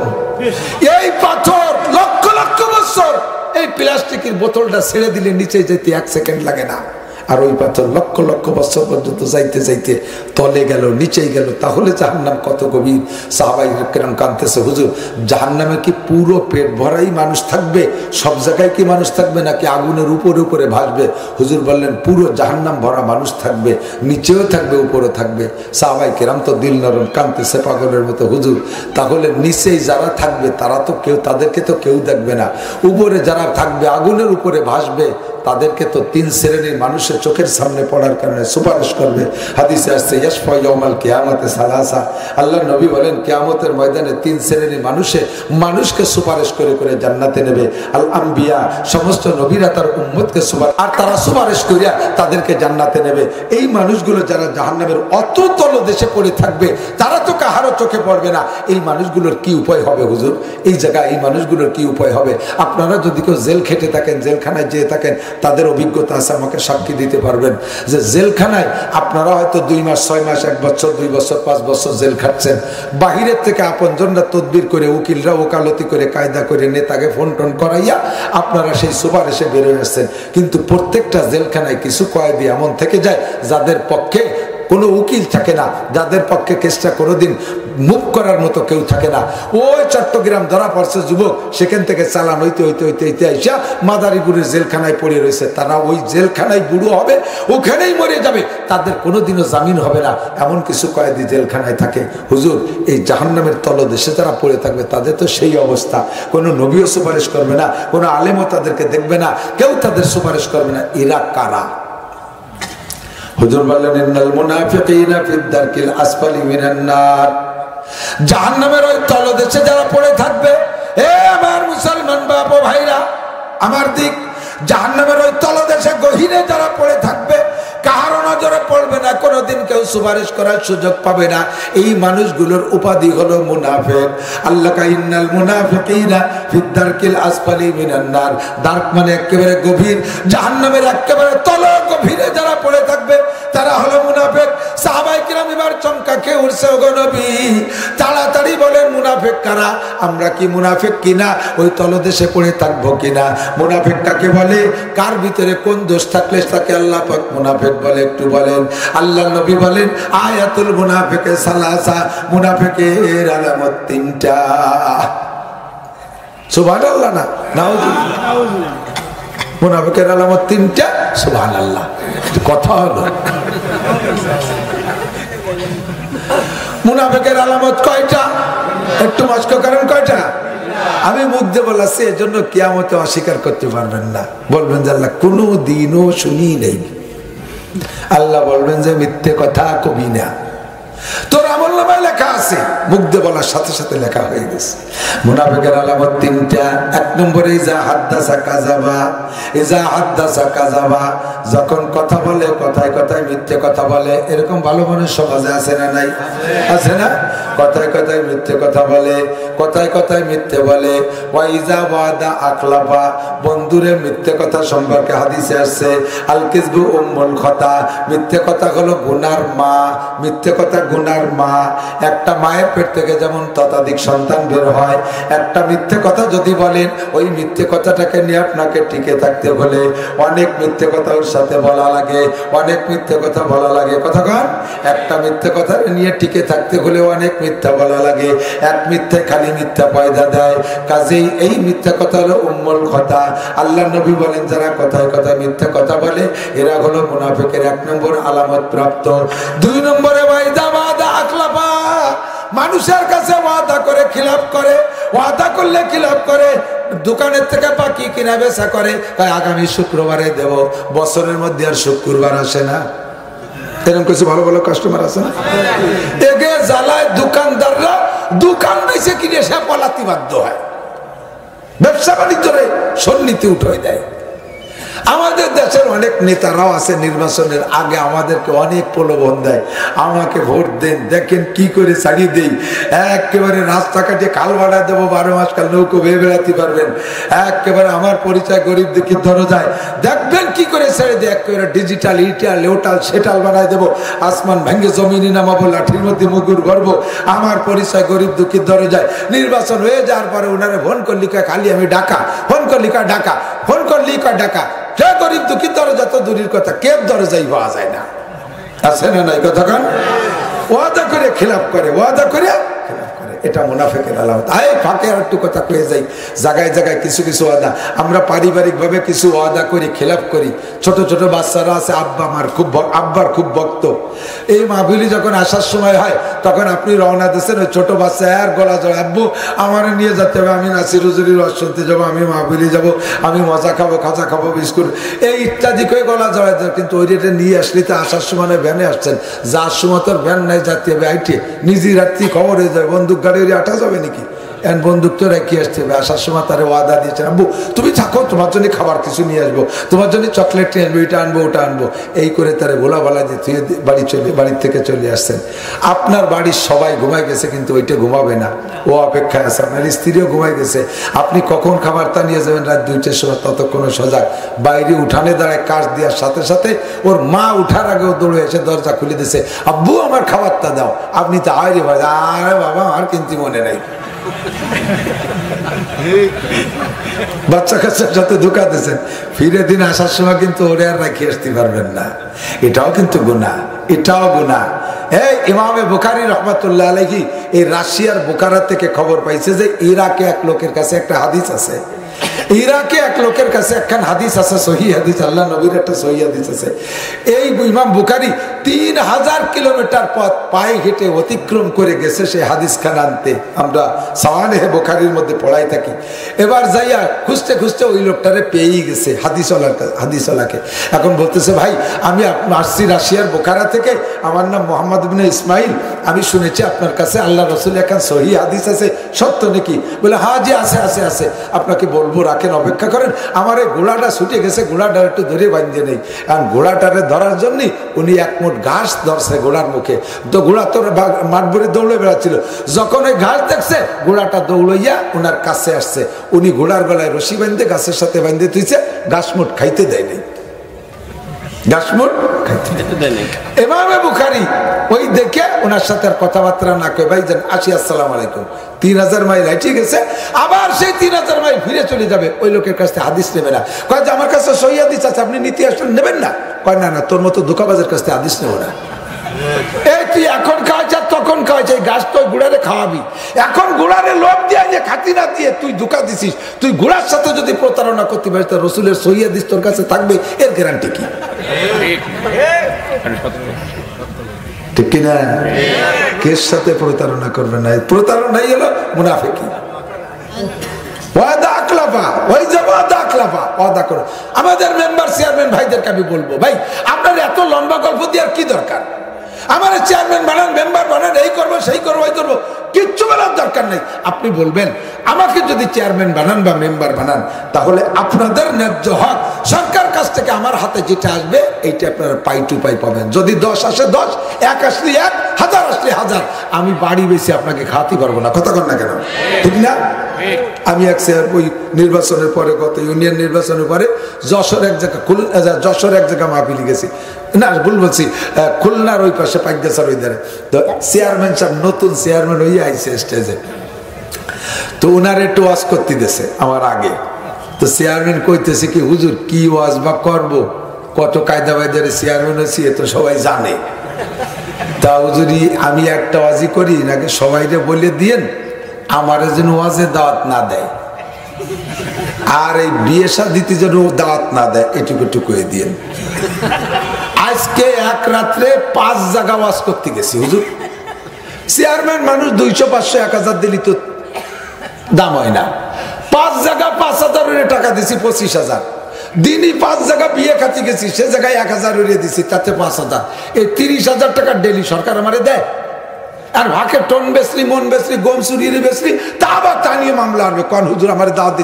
এই পাথর লক্ষ লক্ষ বছর, এই প্লাস্টিকের বোতলটা ছেড়ে দিলে নিচে যেতে 1 সেকেন্ড লাগে না, আর ওই পাথর লক্ষ লক্ষ বছর পর্যন্ত যাইতে যাইতে তলে গেল, নিচেই গেল, তাহলে জাহান্নাম কত গভীর? সাহাবায়ে কেরাম কাঁদতেছে, হুজুর জাহান্নামে কি পুরো পেট ভরাই মানুষ থাকবে? সব জায়গায় কি মানুষ থাকবে নাকি আগুনের উপরে উপরে ভাসবে? হুজুর বললেন পুরো জাহান্নাম ভরা মানুষ থাকবে, নিচেও থাকবে উপরেও থাকবে। সাহাবায়ে কেরাম তো দিল নরম, কাঁদতেছে পাগলের মতো, হুজুর তাহলে নিচেই যারা থাকবে তারা তো কেউ, তাদেরকে তো কেউ দেখবে না, উপরে যারা থাকবে আগুনের উপরে ভাসবে তাদেরকে তো 3 শ্রেণীর মানুষের চোখের সামনে পড়ার কারণে সুপারিশ করবে। হাদিসে আসছে ইয়াশফা ইয়াউমাল কিয়ামাতে সালাসা, আল্লাহ নবী বলেন কিয়ামতের ময়দানে 3 শ্রেণীর মানুষকে সুপারিশ করে করে জান্নাতে নেবে। আল আম্বিয়া, সমস্ত নবীরা তার উম্মতকে সুপারিশ, আর তারা সুপারিশ করিয়া তাদেরকে জান্নাতে নেবে। এই মানুষগুলো যারা জাহান্নামের অত তলদেশে পড়ে থাকবে তারা তো কাহারও চোখে পড়বে না। এই মানুষগুলোর কি উপায় হবে হুজুর? এই জায়গায় এই মানুষগুলোর কি উপায় হবে? আপনারা যদি কেউ জেল খেটে থাকেন, জেলখানায় যেয়ে থাকেন, তাদের অভিজ্ঞতা আছে, আমাকে সাক্ষী দিতে পারবেন যে জেলখানায় আপনারা হয়তো 2 মাস 6 মাস 1 বছর 2 বছর 5 বছর জেল খাটছেন, বাহিরের থেকে আপনজনরা তদবির করে, উকিলরা ওকালতি করে, কায়দা করে, নেতাকে ফোন টোন করাইয়া আপনারা সেই সুপারিশে বেরোয় আসছেন। কিন্তু প্রত্যেকটা জেলখানায় কিছু কয়েদি এমন থেকে যায় যাদের পক্ষে কোনো উকিল থাকে না, যাদের পক্ষে কেসটা কোনোদিন মুভ করার মতো কেউ থাকে না। ওই চট্টগ্রাম ধরা পড়ছে যুবক, সেখান থেকে চালান হইতে হইতে হইতে হইতে আইসা মাদারীপুরের জেলখানায় পড়ে রয়েছে। তারা ওই জেলখানায় বুড়ো হবে, ওখানেই মরে যাবে, তাদের কোনোদিনও জামিন হবে না, এমন কিছু কয়েদি জেলখানায় থাকে। হুজুর এই জাহান্নামের তলদেশে যারা পড়ে থাকবে তাদের তো সেই অবস্থা, কোনো নবীও সুপারিশ করবে না, কোনো আলেমও তাদেরকে দেখবে না, কেউ তাদের সুপারিশ করবে না। এরা কারা? হুজুর বললেন ইন্নাল মুনাফিকিনা ফিদ দারকিল আসফালি মিনান নার, জাহান্নামের ওই তলদেশে যারা পড়ে থাকবে, এ আমার মুসলমান বাপ ভাইরা আমার দিক, জাহান্নামের ওই তলদেশে গহীরে যারা পড়ে থাকবে, কারো নজরে পড়বে না, কোনোদিন কেউ সুপারিশ করার সুযোগ পাবে না। এই মানুষগুলোর উপাধি হলো মুনাফিক। আল্লাহ কা ইন্নাল মুনাফিকিনা ফিদ দারকিল আসফালি মিনান নার, দারক মানে একেবারে গভীর, জাহান্নামের একেবারে তল গভীরে যারা পড়ে থাকবে তারা হলো মুনাফিক। সাহাবায়ে কিরাম এবার চমকা খেয়ে উঠছে, ওগো নবী তাড়াতাড়ি বলেন মুনাফিক কারা? আমরা কি মুনাফিক কিনা? ওই তলদেশে পড়ে থাকবো কিনা? মুনাফিক কাকে বলে? কার ভিতরে কোন দোষ থাকলে তাকে আল্লাহ পাক মুনাফিক বলে? একটু বলেন। আল্লাহ নবী বলেন আয়াতুল মুনাফিকে সালাসা, মুনাফিকের আলামত 3টা। সুবহানাল্লাহ না নাউজুবিল্লাহ। মুনাফিকের আলামত 3টা। সুবহানাল্লাহ। কথা হলো মুনাফিকের আলামত কয়টা? একটু মস্ক করেন কয়টা? আমি মুখ দিয়ে বলাচ্ছি, এজন্য কিয়ামতে অস্বীকার করতে পারবেন না, বলবেন যে আল্লাহ কোনো দিনও শুনি নেই। আল্লাহ বলবেন যে মিথ্যে কথা কবি না, তোর আমলনামায় লেখা আছে, মুখ দিয়ে বলার সাথে সাথে লেখা হয়ে গেছে। মুনাফিকের আলামত 3টা। 1 নম্বরে ইজা হাদ্দাসা কাযাবা, ইজা হাদ্দাসা কাযাবা, যখন কথা বলে কথায় কথায় মিথ্যে কথা বলে। এরকম ভালো মানুষ সমাজে আছে না নাই? আছে না? কথায় কথায় মিথ্যে কথা বলে, কথায় কথায় মিথ্যে বলে। ওয়া ইজা ওয়াদা আখলাফা, বন্ধুরে মিথ্যে কথা সম্পর্কে হাদিসে আসছে আল কিযবু উম্মুল খতা, মিথ্যে কথা হলো গুনার মা, মিথ্যে কথা গুনার মা। একটা মায়ের পেট থেকে যেমন ততাধিক সন্তান বের হয়, একটা মিথ্যে কথা যদি বলেন, ওই মিথ্যে কথাটাকে নিয়ে আপনাকে টিকে থাকতে হলে অনেক মিথ্যে কথা ওর সাথে বলা লাগে, অনেক মিথ্যে কথা বলা লাগে। কথা কন, একটা মিথ্যে কথা নিয়ে টিকে থাকতে হলে অনেক মিথ্যা বলা লাগে। এক মিথ্যে খালি মিথ্যা পয়দা দেয়। কাজেই এই মিথ্যা কথা হলো উম্মুল কথা। আল্লাহ নবী বলেন, যারা কথায় কথায় মিথ্যা কথা বলে এরা হলো মুনাফিকের 1 নম্বর আলামত প্রাপ্ত। 2 নম্বরে ওয়াইদা ওয়াদা আখলাফা, মানুষের কাছে ওয়াদা করে খিলাফ করে, ওয়াদা করলে খিলাফ করে। দোকানের থেকে বাকি কিনা বেচা করে, আগামী শুক্রবারে দেব, বছরের মধ্যে আর শুক্রবার আসে না। এরকম কিছু ভালো ভালো কাস্টমার আছে না, এগে জ্বালায় দোকানদাররা দোকান বেচে কিনে সে পলাতি বাধ্য হয়, ব্যবসা বাণিজ্যে সন্নীতি উঠে দেয়। আমাদের দেশের অনেক নেতারাও আছে নির্বাচনের আগে আমাদেরকে অনেক প্রলোভন দেয়, আমাকে ভোট দেন, দেখেন কি করে ছাড়িয়ে দেই, একেবারে রাস্তা কাটিয়ে খাল বাড়া দেবো, 12 মাস কাল নৌকো বেয়ে বেড়াতে পারবেন, একেবারে আমার পরিচয় গরিব দুঃখী ধরো যায়, দেখবেন কি করে ছেড়ে দেয়, একেবারে ডিজিটাল ইটাল লেউটাল সেটাল বানায় দেবো, আসমান ভেঙে জমিনে নামাবো, লাঠির মধ্যে মুগুর গড়বো, আমার পরিচয় গরিব দুঃখী ধরে যায়। নির্বাচন হয়ে যাওয়ার পরে ওনারে ফোন করলি খালি আমি ডাকা, ফোন করলি ডাকা, ফোন করলি ডাকা, কে গরিব দুঃখী দরজা তো দূরের কথা, কে দরজাই পাওয়া যায় না, আছে না নাই কথা কান? ওয়াদা করে খিলাফ করে, ওয়াদা করে খিলাফ করে, এটা মুনাফিকের আলামত। এই ফাঁকে আর একটু কথা কয়ে যাই, জায়গায় জায়গায় কিছু কিছু ওয়াদা আমরা পারিবারিক ভাবে কিছু ওয়াদা করি, খিলাফ করি। ছোট ছোট বাচ্চারা আছে, আব্বার খুব ভক্ত, এই মাহফিলি যখন আসার সময় হয় তখন আপনি রওনা দিচ্ছেন, ওই ছোট বাচ্চা আর গলা জড়া, আব্বু আমার নিয়ে যেতে হবে, আমি নাসির হুজুরির ওয়াজ শুনতে যাবো, আমি মাহফিলি যাবো, আমি মজা খাবো, খাজা খাবো, বিস্কুট এই ইত্যাদি করে গলা জড়ায় দেয়। কিন্তু ওই রেটে নিয়ে আসলে তো আসার সময় ভ্যানে আসছেন, যার সময় তোর ভ্যান নাই, যাতে হবে আইটে নিজের রাত্রি খবর হয়ে যাবে, বন্দুক গাড়ি আটা যাবে নাকি, বন্দুক তো রেখে আসতে হবে। আসার সময় তারা ওয়াদা দিয়েছেন, আব্বু তুমি থাকো, তোমার জন্য খাবার কিছু নিয়ে আসবো, তোমার জন্য চকলেট নিয়ে আসবো, এটা আনবো ওটা আনবো, এই করে তারা গোলা বলা দিয়ে বাড়ির থেকে চলে আসছেন। আপনার বাড়ির সবাই ঘুমাই গেছে, কিন্তু ওইটা ঘুমাবে না, ও অপেক্ষায় আছে, আপনার স্ত্রীও ঘুমাই গেছে, আপনি কখন খাবারটা নিয়ে যাবেন রাত 2টার সময়, ততক্ষণ সজাগ। বাইরে উঠানে দাঁড়ায় কাজ দেওয়ার সাথে সাথে ওর মা উঠার আগেও দৌড়ে এসে দরজা খুলে দিছে, আব্বু আমার খাবারটা দাও। আপনি তো আরে ভাই, আরে বাবা আর কিন্তু মনে নাই, বাচ্চা কাচ্চার সাথে ধোঁকা দিয়েছেন, ফিরে দিন আসার সময় কিন্তু ওরে আর রাখি আসতে পারবেন না। এটাও কিন্তু গুনাহ, এটাও গুনাহ। এই ইমামে বুখারী রহমাতুল্লাহ আলাইহি এই রাশিয়ার বোকারা থেকে খবর পাইছে যে ইরাকে এক লোকের কাছে একটা হাদিস আছে, ইরাকে এক লোকের কাছে একখান হাদিস আছে, সহি হাদিস, আল্লাহ নবীর একটা সহি হাদিস আছে। এই ইমাম বুখারী 3000 কিলোমিটার পথ পায়ে হেঁটে অতিক্রম করে গেছে সেই হাদিস খান আনতে। আমরা সাওয়ানেহে বুখারীর মধ্যে পড়াই থাকি। এবার যাইয়া খুঁজতে খুঁজতে ওই লোকটারে পেয়েই গেছে, হাদিসওয়ালাকে। এখন বলতেছে, ভাই আমি আসছি রাশিয়ার বোখারা থেকে, আমার নাম মোহাম্মদ ইবনে ইসমাইল, আমি শুনেছি আপনার কাছে আল্লাহ রসুল একখান সহি হাদিস আছে, সত্য নাকি? বলে হ্যাঁ জি আছে আছে আছে, আপনাকে বলবো, রাখেন, অপেক্ষা করেন। আমার এই ঘোড়াটা ছুটে গেছে, ঘোড়াটা একটু ধরে বাঁধিয়ে নেই। কারণ ঘোড়াটারে ধরার জন্য উনি 1 মুঠ ঘাস ধরছে ঘোড়ার মুখে, তো ঘোড়া তোর মাঠ ভরে দৌড়ে বেড়াচ্ছিল। যখন ওই ঘাস দেখছে, ঘোড়াটা দৌড়াইয়া ওনার কাছে আসছে, উনি ঘোড়ার গলায় রশি বাঁধে গাছের সাথে বাঁধে তুইছে, ঘাস মুঠ খাইতে দেয়নি, ইমামে বুখারী ওই দেখে ওনার সাথে আর কথাবার্তা না কয়ে, ভাই যান আসি, আসসালামু আলাইকুম। 3000 মাইল হাঁটিয়ে গেছে, আবার সেই 3000 মাইল ফিরে চলে যাবে, ওই লোকের কাছ থেকে হাদিস নেবে না। কয় যে আমার কাছে সহি হাদিস আছে, আপনি নিতে আসলে নেবেন না? কয় না না, তোর মতো ধোঁকাবাজের কাছ থেকে হাদিস নেবো না। এই তুই এখন খাওয়াইছ তখন খাওয়াইছ, এই গাছ তো ঘোড়ারে খাওয়াবি, এখন ঘোড়ারে লোভ দিয়ে যে খাতি না দিয়ে তুই ধোঁকা দিছিস। তুই ঘোড়ার সাথে যদি প্রতারণা করতে পারিস, তো রসুলের সহি হাদিস তোর কাছে থাকবে, এর গ্যারান্টি কি? ঠিক কিনা? কের সাথে প্রতারণা করবে না, প্রতারণাই হলো মুনাফিকি। ওয়াদা আখলাফা, ওই যে ওয়াদা আখলাফা, ওয়াদা করো। আমাদের মেম্বার চেয়ারম্যান ভাইদেরকে আমি বলবো, ভাই আপনার এত লম্বা গল্প দেওয়ার কি দরকার? আমার চেয়ারম্যান বানান, মেম্বার বানান, এই করবো সেই করবো এই করবো, কিচ্ছু বলার দরকার নেই। আপনি বলবেন আমাকে যদি চেয়ারম্যান বানান বা মেম্বার বানান, তাহলে আপনাদের ন্যায্য হক সরকার কাছ থেকে আমার হাতে যেটা আসবে এইটা আপনারা পাই টু পাই পাবেন। যদি 10 আসে 10, 1 আসলে 1, 1000 আসলে 1000, আমি বাড়ি বেশি আপনাকে খাওয়াতে পারবো না। কথা কর না কেন? ঠিক না? আমি এক ওই নির্বাচনের পরে, গত ইউনিয়ন নির্বাচনের পরে যশোর এক জায়গা মাহফিলে গেছি, না ভুল বলছি, খুলনার ওই পাশে পাইগাছার ওই ধারে। তো চেয়ারম্যান সাহেব নতুন চেয়ারম্যান ওই আইসে স্টেজে, তো ওনার একটু ওয়াজ করতে দিয়েছে আমার আগে। তো চেয়ারম্যান কইতেছে কি, হুজুর কি ওয়াজ বা করবো, কত কায়দা বায়দারে চেয়ারম্যান হয়েছি এ তো সবাই জানে, তা হুজুরি আমি একটা ওয়াজই করি নাকি সবাইকে বলে দিয়েন আমার যেন ওয়াজে দাওয়াত না দেয়, আর এই বিয়ে শাদিতে যেন দাওয়াত না দেয়, এটুকু টুকু দিয়েন। আজকে এক রাত্রে 5 জায়গা ওয়াজ করতে গেছি হুজুর। চেয়ারম্যান মানুষ 200, 500, 1000 দিলি তো দাম হয় না। 5 জায়গা 5000 টাকা দিছি, 25,000 দিনই। 5 জায়গা বিয়ে খাতে গেছি, সে জায়গায় 1000 উড়িয়ে দিছি, তাতে 5000। এই 30,000 টাকা ডেলি সরকার আমারে দেয়। আর ভাকে টন বেসরি, মন বেসরি, গম চুরিয়ে বেসরি, তা আবার তা নিয়ে মামলা আনবে, কোন হুজুর আমার দাওয়াত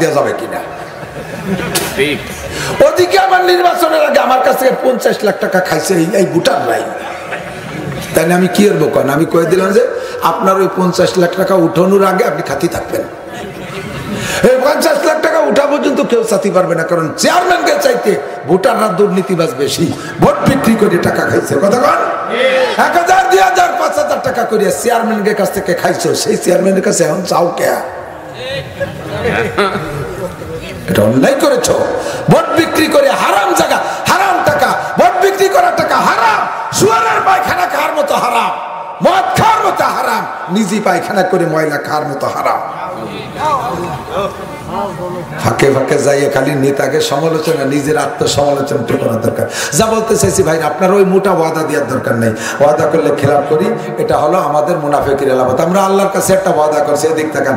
দেওয়া যাবে কিনা। ওদিকে আমার নির্বাচনের আগে আমার কাছ থেকে 50 লাখ টাকা খাইছে এই ভোটার নাই। তাই আমি কি করবো কেন, আমি কয়ে দিলাম যে আপনার ওই 50 লাখ টাকা উঠানোর আগে আপনি খাতি থাকবেন। এই 50 লাখ টাকা উঠা পর্যন্ত কেউ চাতি পারবে না, কারণ চেয়ারম্যানকে চাইতে ভোটাররা দুর্নীতিবাজ বেশি, ভোট বিক্রি করে টাকা খাইছে। কথা কন 1000, 2000, 5000 টাকা করে চেয়ারম্যানের কাছ থেকে খাইছো, সেই চেয়ারম্যানের কাছে এখন চাও কে? এটা অন্যায় করেছো। ভোট বিক্রি করে হারাম জায়গা, হারাম টাকা, ভোট বিক্রি করার টাকা হারাম, শুয়ারের পায়খানা খাওয়ার মতো হারাম, মদ খাওয়ার মতো হারাম, নিজে পায়খানা করে ময়লা খাওয়ার মতো হারাম। ফাঁকে ফাঁকে যাইয়ে খালি নেতাকে সমালোচনা, নিজের আত্মসমালোচনা করার দরকার। যা বলতে চাইছি ভাই, আপনার ওই মোটা ওয়াদা দেওয়ার দরকার নেই। ওয়াদা করলে খেলাপ করি, এটা হলো আমাদের মুনাফিকের এলামত। আমরা আল্লাহর কাছে একটা ওয়াদা করছি, এদিক থেকে